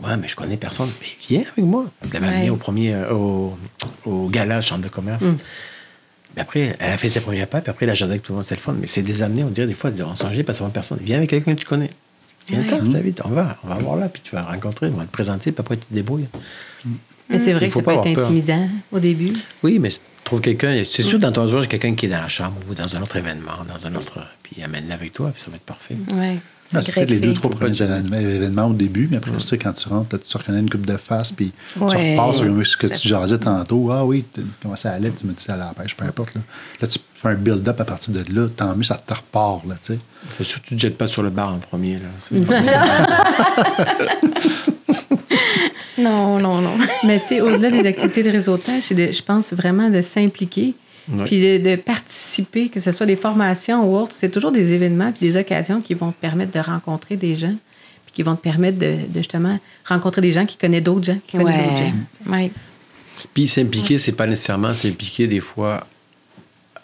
Ouais, mais je connais personne. Mais viens avec moi. Je l'avais amené au gala Chambre de commerce. Puis après, elle a fait ses premiers pas, puis après, elle a jasé avec tout le monde. C'est le fun. Mais c'est des amenés, on dirait des fois, on s'en pas savoir personne. Viens avec quelqu'un que tu connais. Viens, je t'invite, on va voir là, puis tu vas rencontrer, on va te présenter, puis après, tu te débrouilles. Mais c'est vrai que ça peut être intimidant au début. Oui, mais trouve quelqu'un. C'est sûr, dans ton jour, j'ai quelqu'un qui est dans la chambre ou dans un autre événement, puis amène-le avec toi, puis ça va être parfait. Oui. C'est peut-être les 2-3 premiers événements au début, mais après ça, quand tu rentres, là, tu reconnais une coupe de face, puis tu repars sur ce que tu jasais tantôt. Ah oui, comment ça allait, tu me dis à la pêche, peu importe. Là, tu fais un build-up à partir de là, tant mieux, ça te repart. Là, tu sais. C'est sûr que tu ne te jettes pas sur le bar en premier. Là. Non. Mais tu sais, au-delà des activités de réseautage, c'est je pense vraiment de s'impliquer. Oui. Puis de participer, que ce soit des formations ou autres, c'est toujours des événements puis des occasions qui vont te permettre de rencontrer des gens, puis qui vont te permettre de justement rencontrer des gens qui connaissent d'autres gens, qui connaissent d'autres gens. Oui. Puis s'impliquer, c'est pas nécessairement s'impliquer des fois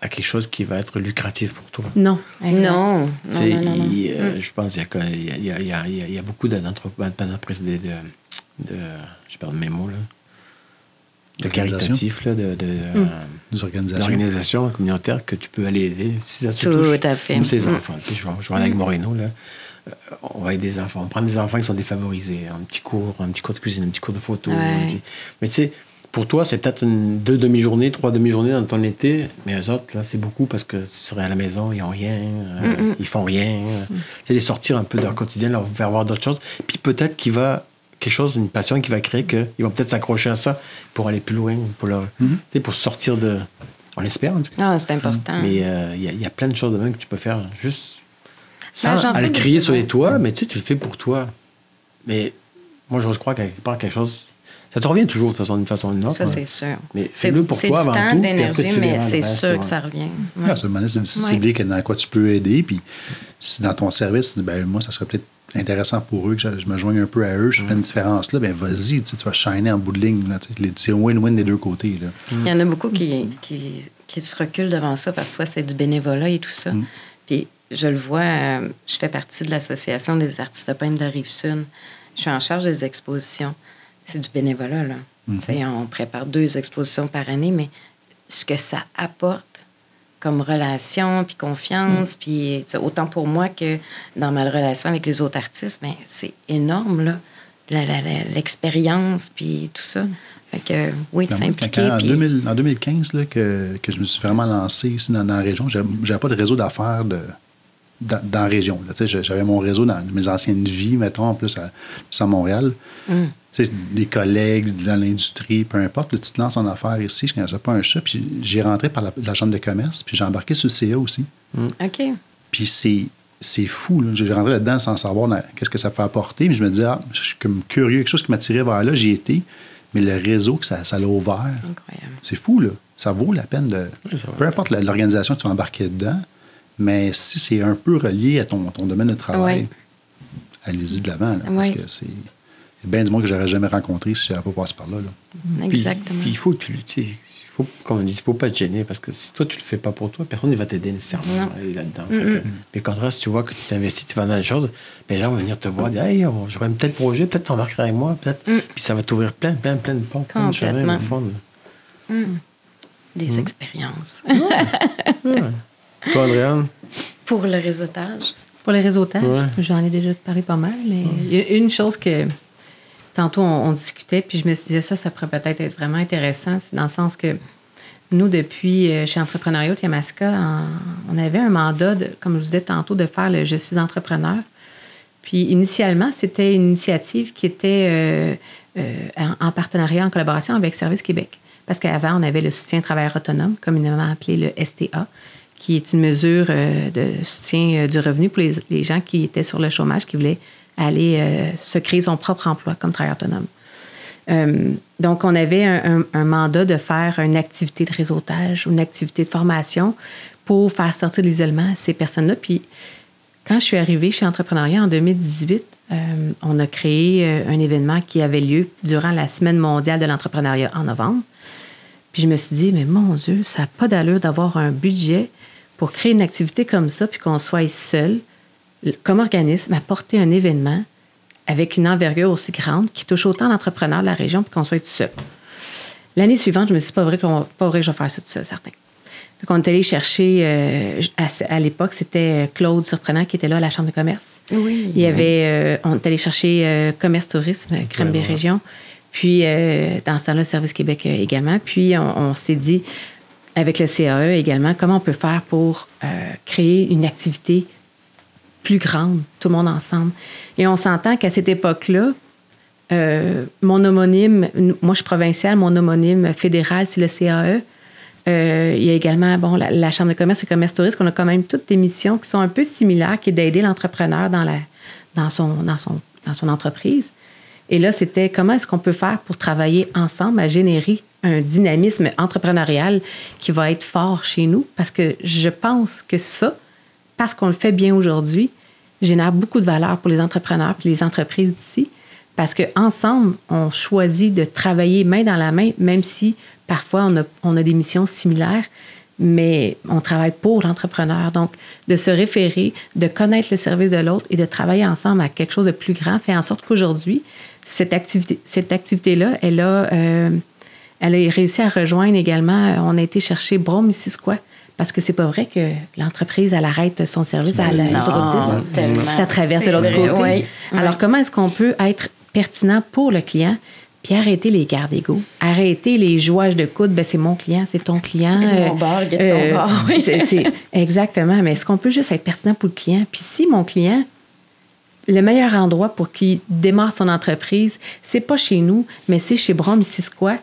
à quelque chose qui va être lucratif pour toi. Non. Non. Je pense qu'il y a beaucoup d'entreprises je perds mes mots, là. De caritatif, là, des organisations communautaires que tu peux aller aider. Si ça te Tout touche, à fait. Comme ces enfants. Tu sais, je vois avec Moreno, là, on va aider des enfants. On prend des enfants qui sont défavorisés. Un petit cours de cuisine, un petit cours de photo. Ouais. Mais tu sais, pour toi, c'est peut-être 2 demi-journées, 3 demi-journées dans ton été. Mais eux autres, là, c'est beaucoup parce que tu serais à la maison, ils n'ont rien, ils font rien. Tu sais, les sortir un peu de leur quotidien, leur faire voir d'autres choses. Puis peut-être quelque chose, une passion qui va créer qu'ils vont peut-être s'accrocher à ça pour aller plus loin, pour sortir de... On espère, en tout cas. Non, c'est important. Mais il y a plein de choses de même que tu peux faire juste sans aller crier sur les toits, mais tu sais, tu le fais pour toi. Mais moi, je crois qu'à quelque part, quelque chose... Ça te revient toujours, de toute façon, d'une façon ou d'une autre. Ça, c'est sûr. Mais fais-le pour toi avant tout. C'est du temps, de l'énergie, mais c'est sûr que ça revient. Ouais. C'est de cibler dans quoi tu peux aider, puis si dans ton service, tu dis, moi, ça serait peut-être intéressant pour eux, que je me joigne un peu à eux, je fais une différence là, bien vas-y, tu vas shiner en bout de ligne. Là, c'est win-win des deux côtés. Là. Il y en a beaucoup qui se reculent devant ça parce que soit c'est du bénévolat et tout ça. Puis je le vois, je fais partie de l'Association des artistes peintres de la Rive-Sud. Je suis en charge des expositions. C'est du bénévolat, là. On prépare 2 expositions par année, mais ce que ça apporte comme relation, puis confiance, puis autant pour moi que dans ma relation avec les autres artistes, mais c'est énorme, là, l'expérience, puis tout ça. Fait que, oui, de s'impliquer. En 2015, là, que je me suis vraiment lancé ici dans la région, j'avais pas de réseau d'affaires dans la région. Là, j'avais mon réseau dans mes anciennes vies, mettons, en plus à Montréal. Des collègues dans l'industrie, peu importe, tu te lances en affaires ici, je ne connaissais pas un chat, puis j'ai rentré par la chambre de commerce, puis j'ai embarqué sur le CA aussi. OK. Puis c'est fou, là. J'ai rentré là-dedans sans savoir qu'est-ce que ça peut apporter, mais je me disais, je suis comme curieux, quelque chose qui m'attirait vers là, j'y étais, mais le réseau que ça l'a ouvert, incroyable. C'est fou, là. Ça vaut la peine de... Peu importe l'organisation que tu vas embarquer dedans, mais si c'est un peu relié à ton domaine de travail, allez-y de l'avant, là, parce que c'est bien du monde que j'aurais jamais rencontré si je n'avais pas passé par là. Exactement. Puis il faut que comme on dit, il ne faut pas te gêner, parce que si toi, tu ne le fais pas pour toi, personne ne va t'aider nécessairement là-dedans. Mais quand si tu vois que tu t'investis, tu vas dans les choses, les gens vont venir te voir, dire, hey, j'aurais un tel projet, peut-être tu embarquerais avec moi, peut-être. Puis ça va t'ouvrir plein de portes, plein de chemins, au fond. Des expériences. Toi, Andréane? Pour le réseautage. Pour le réseautage, j'en ai déjà parlé pas mal, mais il y a une chose que tantôt on discutait, puis je me disais ça pourrait peut-être être vraiment intéressant, c'est dans le sens que nous, depuis chez Entrepreneuriat Yamaska, on avait un mandat, comme je vous disais tantôt, de faire le « Je suis entrepreneur ». Puis initialement, c'était une initiative qui était en partenariat, en collaboration avec Service Québec. Parce qu'avant, on avait le soutien travailleur autonome, communément appelé le STA, qui est une mesure de soutien du revenu pour les gens qui étaient sur le chômage, qui voulaient aller se créer son propre emploi comme travailleur autonome. Donc, on avait un mandat de faire une activité de réseautage ou une activité de formation pour faire sortir de l'isolement ces personnes-là. Puis, quand je suis arrivée chez Entrepreneuriat en 2018, on a créé un événement qui avait lieu durant la Semaine mondiale de l'entrepreneuriat en novembre. Puis, je me suis dit, mais mon Dieu, ça n'a pas d'allure d'avoir un budget pour créer une activité comme ça, puis qu'on soit seul, comme organisme, à porter un événement avec une envergure aussi grande qui touche autant d'entrepreneurs de la région, puis qu'on soit tout seul. L'année suivante, je me suis dit, pas vrai que je vais faire ça tout seul, certain. Donc, on est allé chercher, à l'époque, c'était Claude Surprenant qui était là à la Chambre de commerce. Oui. Il y avait, on est allé chercher Commerce Tourisme, Crème des Régions. Puis, dans ce temps-là, Service Québec également. Puis, on s'est dit, avec le CAE également, comment on peut faire pour créer une activité plus grande, tout le monde ensemble. Et on s'entend qu'à cette époque-là, mon homonyme, moi je suis provinciale, mon homonyme fédéral, c'est le CAE. Il y a également la Chambre de commerce et commerce tourisme, on a quand même toutes des missions qui sont un peu similaires, qui est d'aider l'entrepreneur dans son entreprise. Et là, c'était comment est-ce qu'on peut faire pour travailler ensemble à générer un dynamisme entrepreneurial qui va être fort chez nous, parce que je pense que ça, parce qu'on le fait bien aujourd'hui, génère beaucoup de valeur pour les entrepreneurs et les entreprises d'ici, parce qu'ensemble, on choisit de travailler main dans la main, même si parfois on a des missions similaires, mais on travaille pour l'entrepreneur. Donc, de se référer, de connaître le service de l'autre et de travailler ensemble à quelque chose de plus grand fait en sorte qu'aujourd'hui, cette activité-là, elle a réussi à rejoindre également, on a été chercher Brome-Missisquoi, parce que c'est pas vrai que l'entreprise, elle arrête son service à la ça traverse de l'autre côté. Oui. Alors, comment est-ce qu'on peut être pertinent pour le client, puis arrêter les gardes égaux, arrêter les jouages de coude, ben c'est mon client, c'est ton client. Mon bar, ton bar, oui. Exactement, mais est-ce qu'on peut juste être pertinent pour le client? Puis si mon client, le meilleur endroit pour qu'il démarre son entreprise, c'est pas chez nous, mais c'est chez Brome-Missisquoi,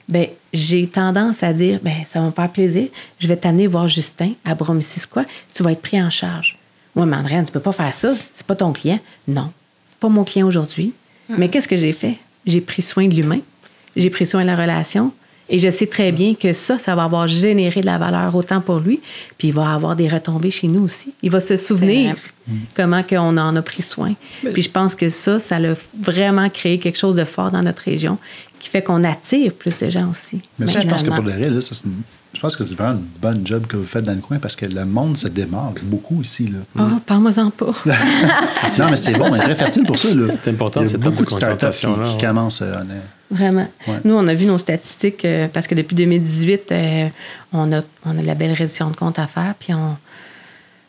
bien, j'ai tendance à dire, bien, ça va me faire plaisir, je vais t'amener voir Justin à Brome-Missisquoi, tu vas être pris en charge. Moi, mais Andréane, tu peux pas faire ça, c'est pas ton client. Non, pas mon client aujourd'hui. Mais qu'est-ce que j'ai fait? J'ai pris soin de l'humain, j'ai pris soin de la relation, et je sais très bien que ça va avoir généré de la valeur autant pour lui, puis il va avoir des retombées chez nous aussi. Il va se souvenir comment on en a pris soin. Puis je pense que ça a vraiment créé quelque chose de fort dans notre région, qui fait qu'on attire plus de gens aussi. Mais ça, je pense que pour le vrai, là, je pense que c'est vraiment une bonne job que vous faites dans le coin, parce que le monde se démarre beaucoup ici. Parle-moi-en pas. Non, mais c'est bon, elle est très fertile pour ça. Là. C'est important, il y a cette beaucoup de startups qui commencent. Vraiment. Ouais. Nous, on a vu nos statistiques parce que depuis 2018, on a de la belle reddition de compte à faire. Puis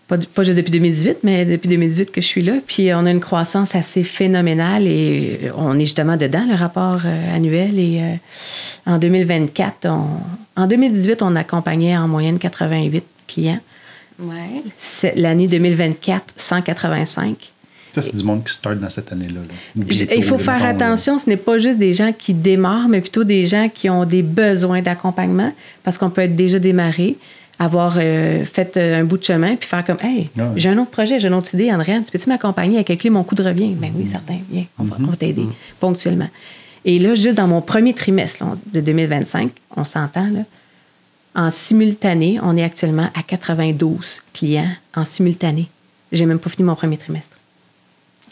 pas juste depuis 2018, mais depuis 2018 que je suis là. Puis on a une croissance assez phénoménale et on est justement dedans, le rapport annuel. Et en 2024, en 2018, on accompagnait en moyenne 88 clients. Ouais. L'année 2024, 185. Ça, c'est du monde qui start dans cette année-là. Il faut faire attention, ce n'est pas juste des gens qui démarrent, mais plutôt des gens qui ont des besoins d'accompagnement, parce qu'on peut être déjà démarré, avoir fait un bout de chemin, puis faire comme, hey, j'ai un autre projet, j'ai une autre idée, Andréane, peux-tu m'accompagner à calculer mon coût de revient? Bien oui, certain, viens, on va t'aider ponctuellement. Et là, juste dans mon premier trimestre de 2025, on s'entend, là, en simultané, on est actuellement à 92 clients en simultané. J'ai même pas fini mon premier trimestre.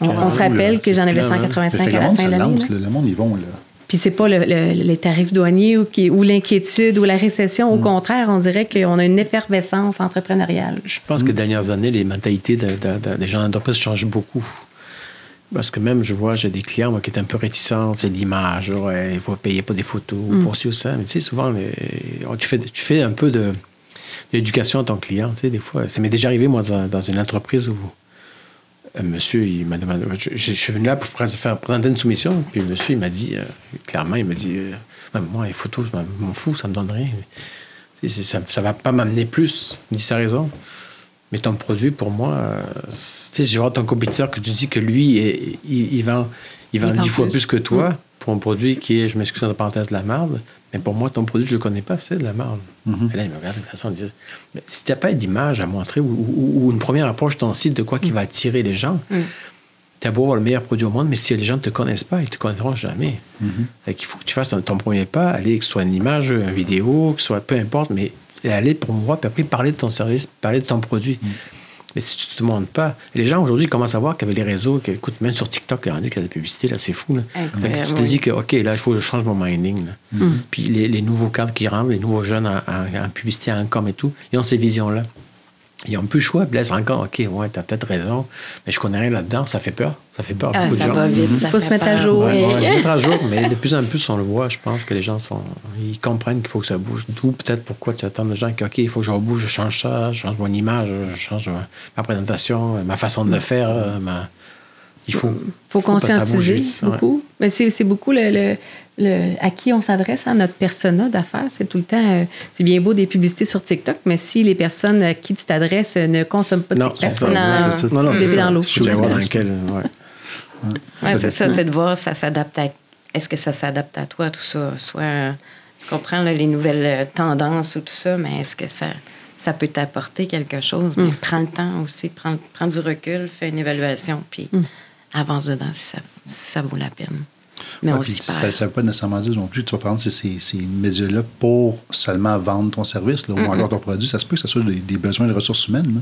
On se rappelle que j'en avais 185 à la fin de l'année. Le monde, ils vont, là. Puis c'est pas les tarifs douaniers ou l'inquiétude ou la récession. Au contraire, on dirait qu'on a une effervescence entrepreneuriale. Je pense que les dernières années, les mentalités des gens d'entreprise changent beaucoup. Parce que même, j'ai des clients moi, qui étaient un peu réticents, c'est l'image, il faut payer pas des photos, pour ci ou ça. Mais tu sais, souvent, tu fais un peu d'éducation à ton client. Tu sais, des fois, ça m'est déjà arrivé, moi, dans une entreprise où monsieur, il m'a demandé, je suis venu là pour faire présenter une soumission, puis le monsieur, il m'a dit, clairement, moi, les photos, je m'en fous, ça me donne rien. Ça va pas m'amener plus. Il dit, c'est raison. Mais ton produit, pour moi, je vois ton compétiteur que tu dis que lui, il vend 10 fois plus que toi pour un produit qui est, je m'excuse en parenthèse, de la merde. Mais pour moi, ton produit, je ne le connais pas, c'est de la merde. Et là, il me regarde de façon de dire, mais si tu n'as pas d'image à montrer ou une première approche de ton site de quoi qui va attirer les gens, tu as beau avoir le meilleur produit au monde, mais si les gens ne te connaissent pas, ils ne te connaîtront jamais. Fait qu'il faut que tu fasses ton premier pas, aller, que ce soit une image, une vidéo, que ce soit peu importe, mais aller promouvoir, puis après parler de ton service, parler de ton produit. Mais si tu ne te montres pas... Et les gens, aujourd'hui, commencent à voir qu'avec les réseaux, écoute, même sur TikTok, il y a de la publicité, là, c'est fou. Là. Tu te dis que, OK, là, il faut que je change mon minding. Puis les nouveaux cadres qui rentrent, les nouveaux jeunes en publicité, en com et tout, ils ont ces visions-là. Ils n'ont plus le choix. Puis là, c'est encore, OK, ouais, tu as peut-être raison, mais je connais rien là-dedans. Ça fait peur. Ça fait peur. Beaucoup de gens. Va vite. Il faut se mettre à jour. Se mettre à jour, mais de plus en plus, on le voit. Je pense que les gens ils comprennent qu'il faut que ça bouge. D'où peut-être pourquoi tu attends des gens qui, OK, il faut que je bouge, je change ça, je change mon image, je change ma présentation, ma façon de le faire. Il faut conscientiser beaucoup. Ouais. Mais c'est beaucoup à qui on s'adresse, à notre persona d'affaires. C'est tout le temps... c'est bien beau des publicités sur TikTok, mais si les personnes à qui tu t'adresses ne consomment pas de Non, TikTok, c'est ça. C'est ça. Non, c'est ça. dans l'eau. Je vais voir dans lequel... Ouais, c'est ça, c'est de voir ça s'adapte à... Est-ce que ça s'adapte à toi, tout ça? Soit, tu comprends là, les nouvelles tendances ou tout ça, mais est-ce que ça peut t'apporter quelque chose? Mais prends le temps aussi, prends du recul, fais une évaluation, puis avance dedans si ça vaut la peine. Mais Ouais, aussi ça ne veut pas nécessairement dire non plus que tu vas prendre ces médias-là pour seulement vendre ton service là, ou encore ton produit. Ça se peut que ce soit des besoins de ressources humaines.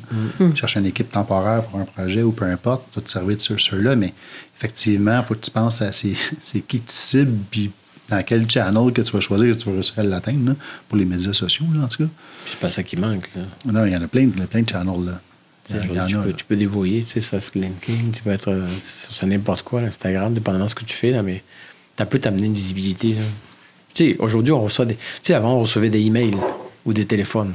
Chercher une équipe temporaire pour un projet ou peu importe, tu vas te servir de ceux-là, mais effectivement, il faut que tu penses à c'est qui tu cibles puis dans quel channel que tu vas choisir que tu vas réussir à l'atteindre là, pour les médias sociaux, là, en tout cas. C'est pas ça qui manque. Là. Non, il y en a plein de channels. Là. Tu peux dévoyer, tu sais, ça, sur LinkedIn, tu peux être sur n'importe quoi, Instagram, dépendamment de ce que tu fais, là, mais ça peut t'amener une visibilité. Tu sais, aujourd'hui, on reçoit des... Tu sais, avant, on recevait des emails ou des téléphones.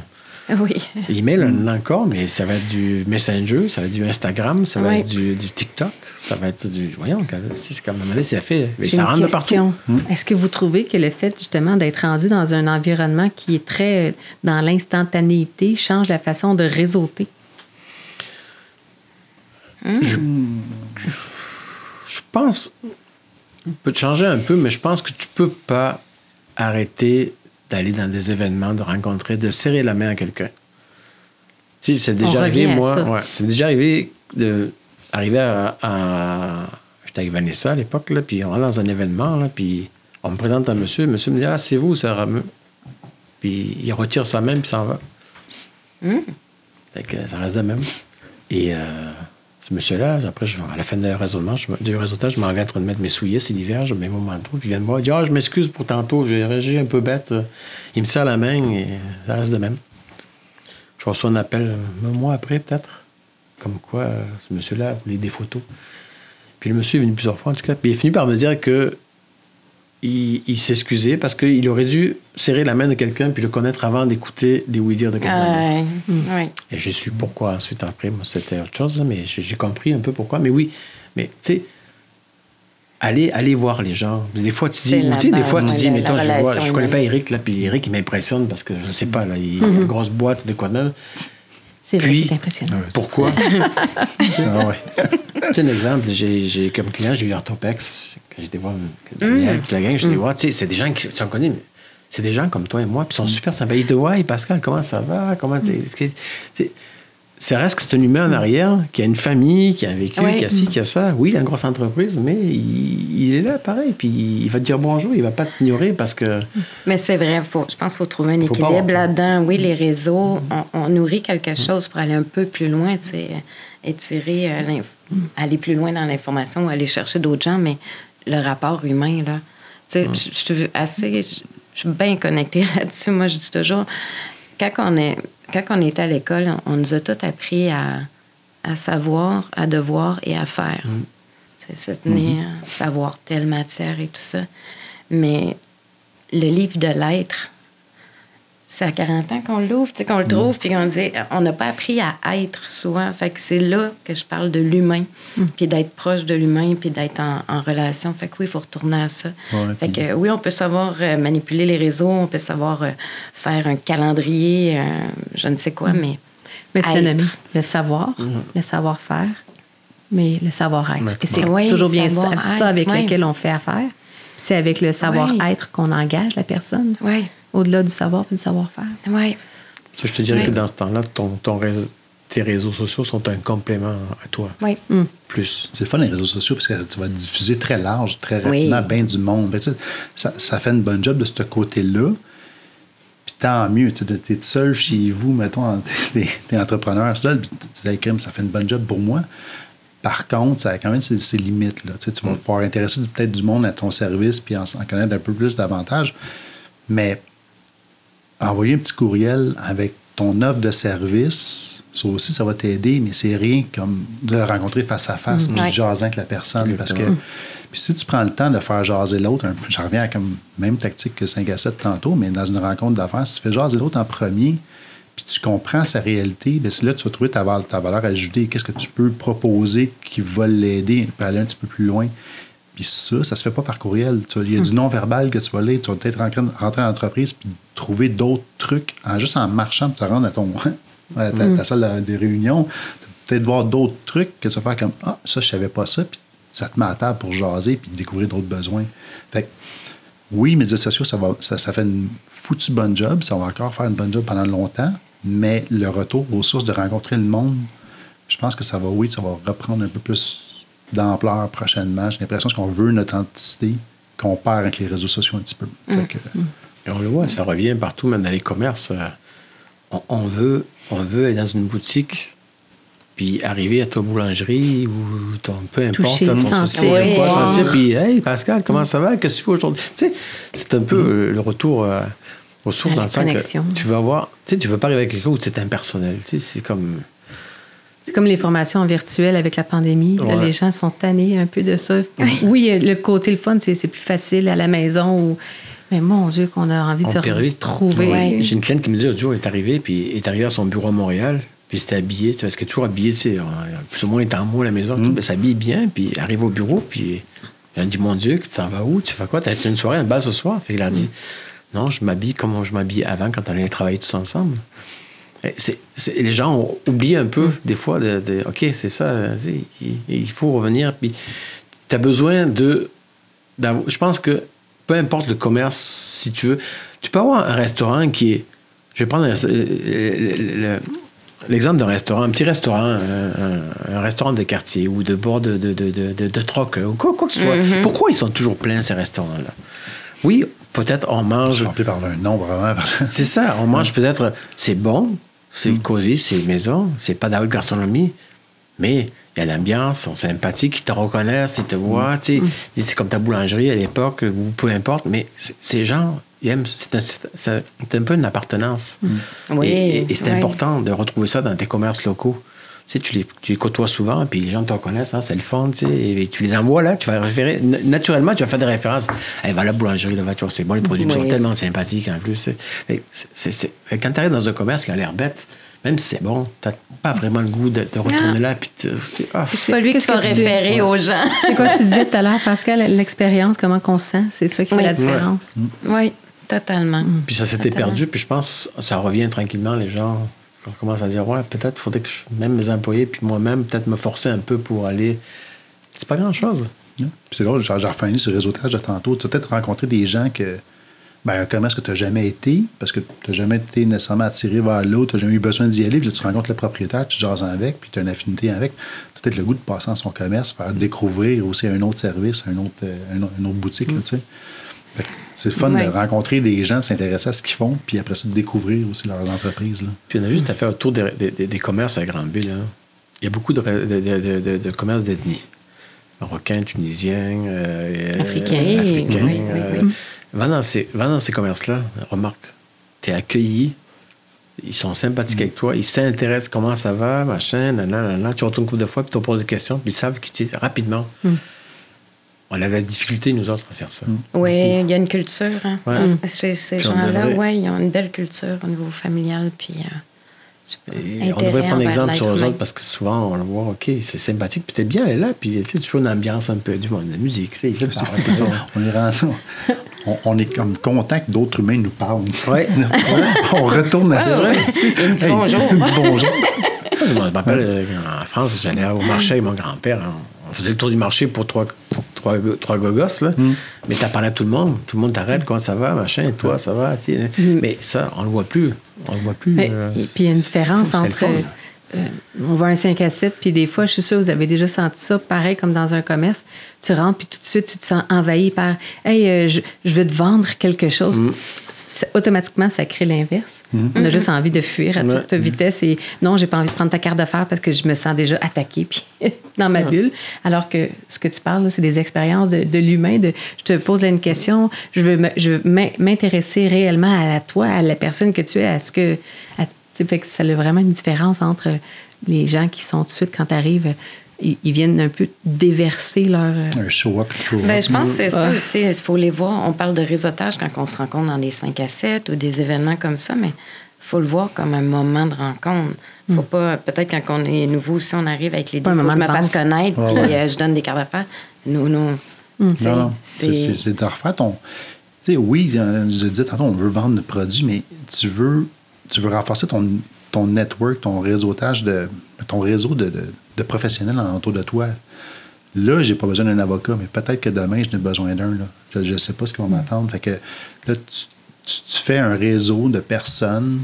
Oui. Email, on en a encore, mais ça va être du Messenger, ça va être du Instagram, ça va être du TikTok, ça va être du... Voyons, c'est comme demander si ça fait... Mais ça rentre de partout. Est-ce que vous trouvez que le fait, justement, d'être rendu dans un environnement qui est très dans l'instantanéité change la façon de réseauter? Je pense, peut te changer un peu, mais je pense que tu peux pas arrêter d'aller dans des événements, de rencontrer, de serrer la main à quelqu'un. Tu sais, c'est déjà arrivé, moi, c'est déjà arrivé d'arriver à j'étais avec Vanessa à l'époque, là, puis on va dans un événement, là, puis on me présente un monsieur, le monsieur me dit « Ah, c'est vous, Sarah ». Puis il retire sa main, puis s'en va. Fait que ça reste de même. Et ce monsieur-là, après, à la fin du réseautage, je m'en vais en train de mettre mes souliers, c'est l'hiver, je mets mon manteau, puis il vient de moi, il dit « Ah, je m'excuse pour tantôt, j'ai réagi un peu bête. » Il me serre la main et ça reste de même. Je reçois un appel un mois après, peut-être, comme quoi ce monsieur-là voulait des photos. Puis le monsieur est venu plusieurs fois, en tout cas, puis il est fini par me dire que il s'excusait parce qu'il aurait dû serrer la main de quelqu'un puis le connaître avant d'écouter des oui-dire de quelqu'un. Et j'ai su pourquoi ensuite, après. Moi, c'était autre chose, là, mais j'ai compris un peu pourquoi. Mais oui, mais tu sais, aller voir les gens. Des fois, tu dis, mettons, je connais pas Eric, là, puis Eric, il m'impressionne parce que, je sais pas, là, il a une grosse boîte de quoi même. C'est vrai, c'est impressionnant. Pourquoi? C'est un exemple. J'ai comme client, j'ai eu Orthopex. Quand j'étais voir Daniel, puis la gang, je dis, tu sais, c'est des gens qui sont connus, mais c'est des gens comme toi et moi, puis ils sont super sympas. Ils te disent, ouais, Pascal, comment ça va? Ça reste que c'est un humain en arrière, qui a une famille, qui a vécu, qui a ci, qui a ça. Oui, il a une grosse entreprise, mais il est là, pareil. Puis il va te dire bonjour, il va pas t'ignorer parce que... Mais c'est vrai, je pense qu'il faut trouver un équilibre là-dedans. Oui, les réseaux, on nourrit quelque chose pour aller un peu plus loin, tu sais, étirer, aller plus loin dans l'information ou aller chercher d'autres gens, mais le rapport humain, là, tu sais, je suis bien connectée là-dessus. Moi, je dis toujours, quand on était à l'école, on nous a tout appris à savoir, à devoir et à faire. C'est se tenir, savoir telle matière et tout ça. Mais le livre de l'être, c'est à 40 ans qu'on l'ouvre, qu'on le trouve, puis qu'on dit, on n'a pas appris à être souvent. Fait que c'est là que je parle de l'humain, puis d'être proche de l'humain, puis d'être en relation. Fait que oui, il faut retourner à ça. Fait que oui, on peut savoir manipuler les réseaux, on peut savoir faire un calendrier, je ne sais quoi, mais être. Le savoir, le savoir-faire, mais le savoir-être. Et c'est toujours bien ça avec lequel on fait affaire. C'est avec le savoir-être qu'on engage la personne. Au-delà du savoir et du savoir-faire. Ça, je te dirais que dans ce temps-là, tes réseaux sociaux sont un complément à toi. Plus. C'est le fun, les réseaux sociaux, parce que tu vas diffuser très large, très rapidement, bien du monde. Ben, ça fait une bonne job de ce côté-là. Puis tant mieux. Tu es seul chez vous, mettons, t'es entrepreneur seul, puis tu dis, ça fait une bonne job pour moi. Par contre, ça a quand même ses limites. Là. Tu vas pouvoir intéresser peut-être du monde à ton service puis en connaître un peu plus davantage. Mais envoyer un petit courriel avec ton offre de service, ça aussi, ça va t'aider, mais c'est rien comme de le rencontrer face à face, puis de jaser avec la personne. Parce que puis si tu prends le temps de faire jaser l'autre, j'en reviens à comme même tactique que 5 à 7 tantôt, mais dans une rencontre d'affaires, si tu fais jaser l'autre en premier, puis tu comprends sa réalité, bien, c'est là que tu vas trouver ta valeur ajoutée. Qu'est-ce que tu peux proposer qui va l'aider, peut aller un petit peu plus loin. Puis ça se fait pas par courriel. Il y a du non-verbal que tu vas lire. Tu vas peut-être rentrer dans l'entreprise puis trouver d'autres trucs juste en marchant pour te rendre à ta salle de réunion. Peut-être voir d'autres trucs que tu vas faire comme « Ah, ça, je savais pas ça. » Puis ça te met à table pour jaser puis découvrir d'autres besoins. Fait que, oui, les médias sociaux, ça fait une foutue bonne job. Ça va encore faire une bonne job pendant longtemps. Mais le retour aux sources de rencontrer le monde, je pense que ça va reprendre un peu plus d'ampleur prochainement. J'ai l'impression qu'on veut une authenticité qu'on perd avec les réseaux sociaux un petit peu. Fait que, et on le voit, ça revient partout, même dans les commerces. On veut aller dans une boutique puis arriver à ta boulangerie ou peu importe, ton souci, puis « Hey, Pascal, comment ça va? Qu'est-ce que tu fais aujourd'hui? » Tu sais, c'est un peu le retour aux sources dans le sens que tu veux avoir... Tu sais, tu veux pas arriver à quelque chose où c'est impersonnel. Tu sais, c'est comme... C'est comme les formations virtuelles avec la pandémie. Ouais. Là, les gens sont tannés un peu de ça. Oui, le côté le fun, c'est plus facile à la maison. Mais mon Dieu, qu'on a envie de se retrouver. Ouais. J'ai une cliente qui me dit l'autre jour, elle est arrivée à son bureau à Montréal, puis c'était habillée, parce qu'elle est toujours habillée, tu sais, plus ou moins elle est en mots à la maison, elle s'habille bien, puis elle arrive au bureau, puis elle dit, mon Dieu, tu s'en vas où? Tu fais quoi? T'as une soirée, une bal ce soir? Fait qu'elle a dit, non, je m'habille comme je m'habillais avant quand on allait travailler tous ensemble. Les gens ont oublié un peu, des fois, OK, c'est ça, il faut revenir. Puis, tu as besoin je pense que peu importe le commerce, si tu veux, tu peux avoir un restaurant qui est. Je vais prendre l'exemple d'un restaurant, un petit restaurant, un restaurant de quartier ou de bord de troc, ou quoi que ce soit. Pourquoi ils sont toujours pleins, ces restaurants-là? Oui, peut-être on mange. Rempli par un nom, vraiment. C'est ça, on mange peut-être. C'est bon. C'est cosy, c'est maison, c'est pas de la haute gastronomie, mais il y a l'ambiance, ils sont sympathiques, ils te reconnaissent, ils te voient, tu sais, c'est comme ta boulangerie à l'époque, ou peu importe, mais ces gens, ils aiment, c'est un peu une appartenance. Oui, et c'est important de retrouver ça dans tes commerces locaux. Tu sais, tu les côtoies souvent, puis les gens te reconnaissent, c'est le fun, tu sais, et tu les envoies là, tu vas référer, naturellement, tu vas faire des références. Elle va à la boulangerie, là, c'est bon, les produits sont tellement sympathiques en plus. Quand tu arrives dans un commerce qui a l'air bête, même si c'est bon, tu n'as pas vraiment le goût de retourner là, puis c'est pas lui qui va référer aux gens. C'est quoi tu disais tout à l'heure, Pascal, l'expérience, comment on se sent, c'est ça qui fait la différence. Oui, totalement. Puis ça s'était perdu, puis je pense que ça revient tranquillement, les gens... On commence à dire, ouais, peut-être faudrait que même mes employés puis moi-même, peut-être me forcer un peu pour aller. C'est pas grand-chose. Puis c'est drôle, j'ai refini ce réseautage de tantôt. Tu as peut-être rencontré des gens un commerce que tu n'as jamais été, parce que tu n'as jamais été nécessairement attiré vers l'autre, tu n'as jamais eu besoin d'y aller, puis là, tu rencontres le propriétaire, tu jases avec, puis tu as une affinité avec. Tu as peut-être le goût de passer dans son commerce, faire découvrir aussi un autre service, une autre boutique, là, tu sais. C'est fun de rencontrer des gens, de s'intéresser à ce qu'ils font, puis après ça, de découvrir aussi leurs entreprises. Là. Puis on a juste à faire autour des commerces à Grande-Ville. Hein. Il y a beaucoup de commerces d'ethnie. Marocains, Tunisiens, Africains. Va dans ces commerces-là, remarque, tu es accueilli, ils sont sympathiques avec toi, ils s'intéressent comment ça va, machin, nanana. Tu retournes une couple de fois, puis tu poses des questions, puis ils savent que tu es rapidement. On a la difficulté, nous autres, à faire ça. Oui, il y a une culture. Hein. Ouais. Chez ces gens-là, ils ont une belle culture au niveau familial. Puis, on devrait prendre exemple sur eux autres parce que souvent, on le voit, OK, c'est sympathique, puis t'es bien aller là, puis tu vois une ambiance un peu du monde, de la musique. On est comme content que d'autres humains nous parlent. Ouais. On retourne à ça. Il me dit bonjour. Bonjour. Je me rappelle, en France, j'allais au marché avec mon grand-père. On faisait le tour du marché pour trois gogos, là. Mais t'as parlé à tout le monde. Tout le monde t'arrête, comment ça va, machin, et toi, ça va. Mais ça, on le voit plus. Et puis il y a une différence entre... on voit un 5 à 7, puis des fois, je suis sûre, vous avez déjà senti ça, pareil comme dans un commerce. Tu rentres, puis tout de suite, tu te sens envahi par « Hey, je veux te vendre quelque chose. Automatiquement, ça crée l'inverse. On a juste envie de fuir à toute vitesse et non, j'ai pas envie de prendre ta carte d'affaires parce que je me sens déjà attaquée puis dans ma bulle. Alors que ce que tu parles, là, c'est des expériences de l'humain. Je te pose là une question, je veux m'intéresser réellement à toi, à la personne que tu es, fait que ça a vraiment une différence entre les gens qui sont tout de suite, quand tu arrives, ils viennent un peu déverser leur... Un show-up. Je pense que c'est ça aussi. Il faut les voir. On parle de réseautage quand on se rencontre dans des 5 à 7 ou des événements comme ça, mais il faut le voir comme un moment de rencontre. Faut pas... Peut-être quand on est nouveau aussi, on arrive avec les défauts, je me fasse connaître, puis je donne des cartes d'affaires. Nous, Non, c'est de refaire ton... Tu sais, oui, je disais tantôt, on veut vendre le produit, mais tu veux renforcer ton network, ton réseautage, ton réseau de professionnels autour de toi. Là, j'ai pas besoin d'un avocat, mais peut-être que demain, j'en ai besoin d'un. Là. Je ne sais pas ce qui va m'attendre. Fait que là, tu fais un réseau de personnes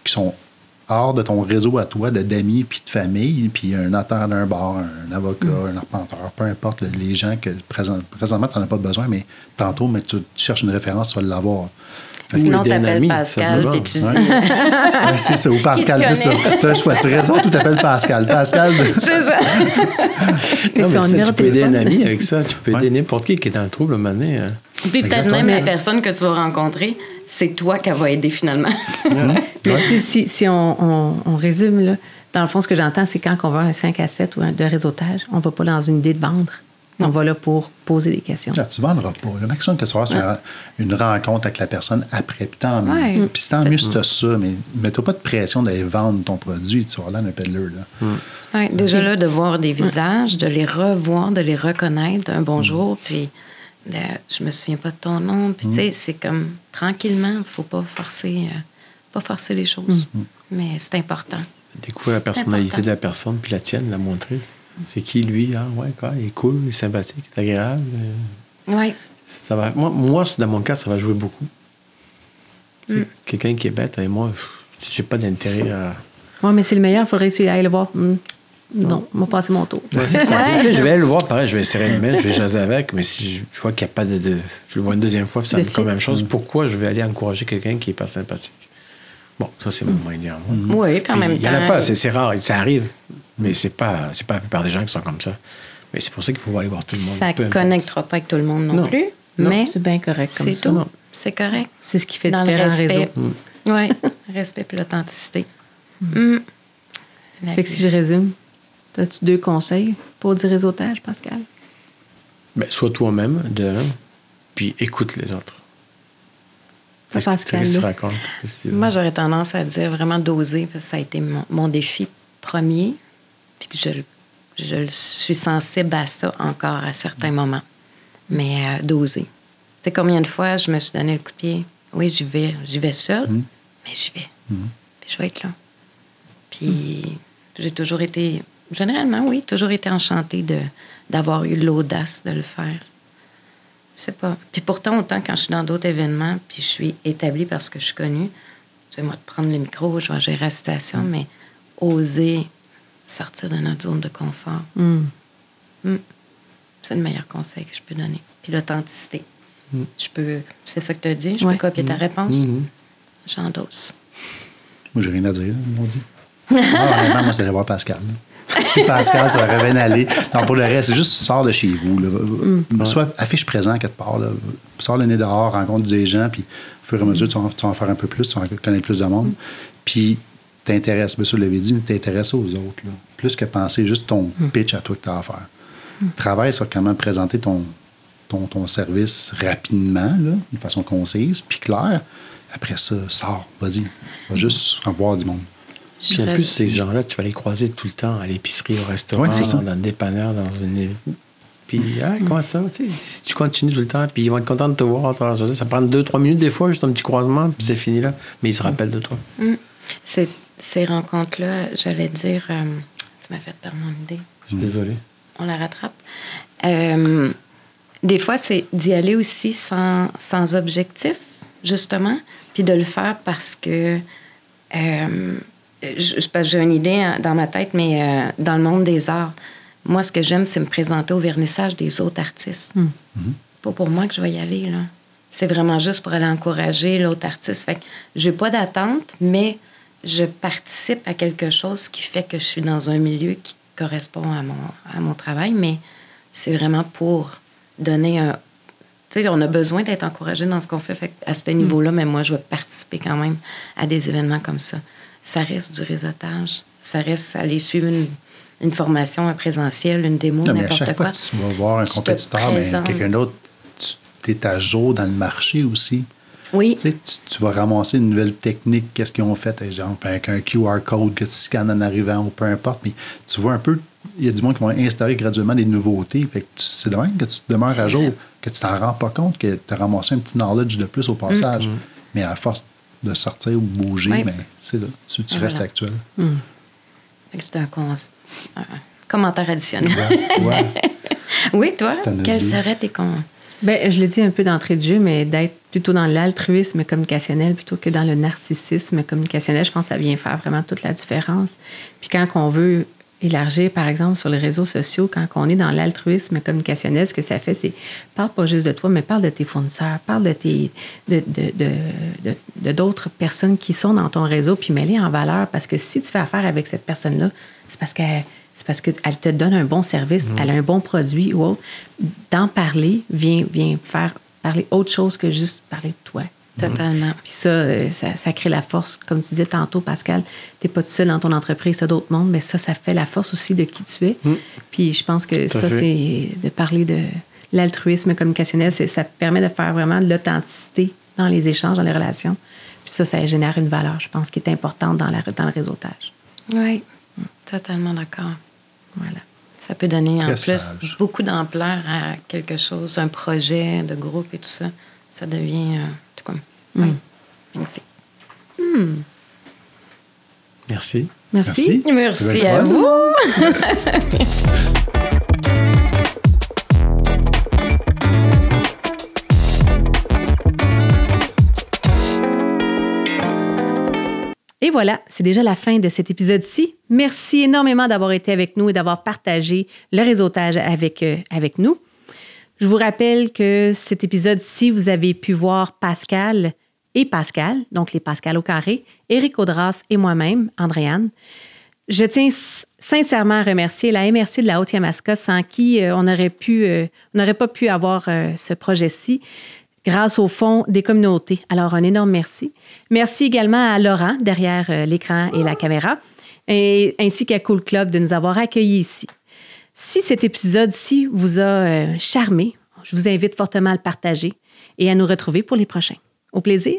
qui sont hors de ton réseau à toi, d'amis puis de famille, puis un notaire d'un bar, un avocat, un arpenteur, peu importe les gens que présentement, tu n'en as pas besoin, mais tantôt, mais tu cherches une référence, tu vas l'avoir. Sinon, tu appelles Pascal, puis tu dis... Ouais, c'est ça, ou Pascal, c'est ça. Tu as choisi raison, tu t'appelles Pascal. Pascal. C'est ça. Non, mais tu peux aider un ami avec ça. Tu peux aider n'importe qui est dans le trouble, à un moment donné. Puis peut-être même la personne que tu vas rencontrer, c'est toi qu'elle va aider finalement. Mais si on résume, là, dans le fond, ce que j'entends, c'est quand on veut un 5 à 7 ou un de réseautage, on ne va pas dans une idée de vendre. On va là pour poser des questions. Là, tu ne vendras pas. Le maximum que tu vas avoir, c'est une rencontre avec la personne après. Puis tant mieux. Puis tant mieux si tu as ça, mais tu n'as pas de pression d'aller vendre ton produit. Tu vas avoir l'air d'un peddler. Ouais, déjà là, de voir des visages, de les revoir, de les reconnaître, un bonjour, puis je me souviens pas de ton nom. Puis tu sais, c'est comme tranquillement, il ne faut pas forcer les choses. Mais c'est important. Découvrir la personnalité de la personne, puis la tienne, la montrer. C'est qui, lui? Ah, ouais, quoi, il est cool, il est sympathique, il est agréable. Oui. Ça va, moi, dans mon cas, ça va jouer beaucoup. Quelqu'un qui est bête, et moi, j'ai pas d'intérêt à... Oui, mais c'est le meilleur, il faudrait essayer d'aller le voir. Non, on va passer mon tour. Ouais, c'est ça. Je vais aller le voir, pareil, je vais essayer de le mettre, je vais jaser avec, mais si je vois qu'il n'y a pas de... Je le vois une deuxième fois, puis ça me fait la même chose. Pourquoi je vais aller encourager quelqu'un qui n'est pas sympathique? Bon, ça, c'est mon idée à moi. Oui, puis en même temps... Il n'y en a pas, c'est rare, ça arrive. Mais c'est pas la plupart des gens qui sont comme ça. Mais c'est pour ça qu'il faut aller voir tout le monde. Ça ne connectera pas avec tout le monde non plus. Non, mais c'est bien correct comme ça. C'est tout. C'est correct. C'est ce qui fait dans différents le respect. réseaux. Oui, respect et l'authenticité. Fait que si je résume, as-tu 2 conseils pour du réseautage, Pascal? Ben, sois toi-même, puis écoute les autres. Pascal. Moi, j'aurais tendance à dire vraiment d'oser, parce que ça a été mon défi premier, puis que je suis sensible à ça encore à certains moments. Mais d'oser. Tu sais, combien de fois je me suis donné le coup de pied? Oui, j'y vais seule, mais j'y vais. Puis je vais être là. Puis j'ai toujours été, généralement, oui, toujours été enchantée d'avoir eu l'audace de le faire. Je sais pas. Puis pourtant, autant quand je suis dans d'autres événements, puis je suis établie parce que je suis connue, c'est moi de prendre le micro, je vais gérer la situation, mais oser sortir de notre zone de confort. C'est le meilleur conseil que je peux donner. Puis l'authenticité. C'est ça que tu as dit, je peux copier ta réponse. J'endosse. Moi, j'ai rien à dire, on dit. Honnêtement, moi, c'est d'aller voir Pascal. Pascal, ça va bien aller. Non, pour le reste, c'est juste sors de chez vous. Là. Soit affiche présent quelque part. Là. Sors le nez dehors, rencontre des gens, puis au fur et à mesure, tu vas en faire un peu plus, tu vas connaître plus de monde. Puis t'intéresses, bien sûr, je l'avais dit, mais t'intéresses aux autres. Là. Plus que penser juste ton pitch à toi que tu as à faire. Travaille sur comment présenter ton service rapidement, là, de façon concise, puis claire. Après ça, sors, vas-y. Va juste en voir du monde. Puis en plus, ces gens-là, tu vas les croiser tout le temps à l'épicerie, au restaurant, dans le dépanneur, dans une... Puis, comment ça? Tu sais, si tu continues tout le temps, puis ils vont être contents de te voir. Ça prend 2-3 minutes des fois, juste un petit croisement, puis c'est fini là. Mais ils se rappellent de toi. Ces rencontres-là, j'allais dire... tu m'as fait perdre mon idée. Je suis désolé. On la rattrape. Des fois, c'est d'y aller aussi sans objectif, justement, puis de le faire parce que... j'ai une idée dans ma tête, mais dans le monde des arts, moi, ce que j'aime, c'est me présenter au vernissage des autres artistes. Pas pour moi que je vais y aller, là. C'est vraiment juste pour aller encourager l'autre artiste. Fait que j'ai pas d'attente, mais je participe à quelque chose qui fait que je suis dans un milieu qui correspond à mon travail, mais c'est vraiment pour donner un... Tu sais, on a besoin d'être encouragé dans ce qu'on fait. Fait à ce niveau-là, mais moi, je vais participer quand même à des événements comme ça. Ça reste du réseautage. Ça reste aller suivre une formation, un présentiel, une démo, n'importe quoi. À chaque fois que tu vas voir un compétiteur, mais quelqu'un d'autre, tu es à jour dans le marché aussi. Oui. Tu vas ramasser une nouvelle technique, qu'est-ce qu'ils ont fait, exemple, avec un QR code que tu scannes en arrivant ou peu importe. Mais tu vois un peu, il y a du monde qui vont instaurer graduellement des nouveautés. Fait que c'est de même que tu demeures à jour, que tu t'en rends pas compte, que tu as ramassé un petit knowledge de plus au passage. Mais à force de sortir ou de bouger, ben, c'est là, tu restes actuel. C'est un commentaire additionnel. Ouais. Oui, toi, quels seraient tes Ben, je l'ai dit un peu d'entrée de jeu, mais d'être plutôt dans l'altruisme communicationnel plutôt que dans le narcissisme communicationnel, je pense que ça vient faire vraiment toute la différence. Puis quand on veut élargir, par exemple, sur les réseaux sociaux, quand on est dans l'altruisme communicationnel, ce que ça fait, c'est parle pas juste de toi, mais parle de tes fournisseurs, parle de d'autres personnes qui sont dans ton réseau, puis mets-les en valeur, parce que si tu fais affaire avec cette personne-là, c'est parce qu'elle te donne un bon service, elle a un bon produit ou autre. D'en parler vient faire parler autre chose que juste parler de toi. Totalement. Puis ça crée la force. Comme tu disais tantôt, Pascal, tu n'es pas tout seul dans ton entreprise, tu as d'autres mondes, mais ça fait la force aussi de qui tu es. Puis je pense que ça, c'est de parler de l'altruisme communicationnel, ça permet de faire vraiment de l'authenticité dans les échanges, dans les relations. Puis ça génère une valeur, je pense, qui est importante dans le réseautage. Oui, totalement d'accord. Voilà. Ça peut donner Très en plus sage. beaucoup d'ampleur à quelque chose, un projet de groupe et tout ça. Ça devient tout comme magnifique. Merci. Merci à vous. Et voilà, c'est déjà la fin de cet épisode-ci. Merci énormément d'avoir été avec nous et d'avoir partagé le réseautage avec nous. Je vous rappelle que cet épisode-ci, vous avez pu voir Pascal, donc les Pascal au carré, Éric Audras et moi-même, Andréane. Je tiens sincèrement à remercier la MRC de la Haute-Yamaska, sans qui on n'aurait pas pu avoir ce projet-ci, grâce au Fonds des communautés. Alors, un énorme merci. Merci également à Laurent, derrière l'écran et la caméra, ainsi qu'à Cool Club de nous avoir accueillis ici. Si cet épisode-ci vous a charmé, je vous invite fortement à le partager et à nous retrouver pour les prochains. Au plaisir!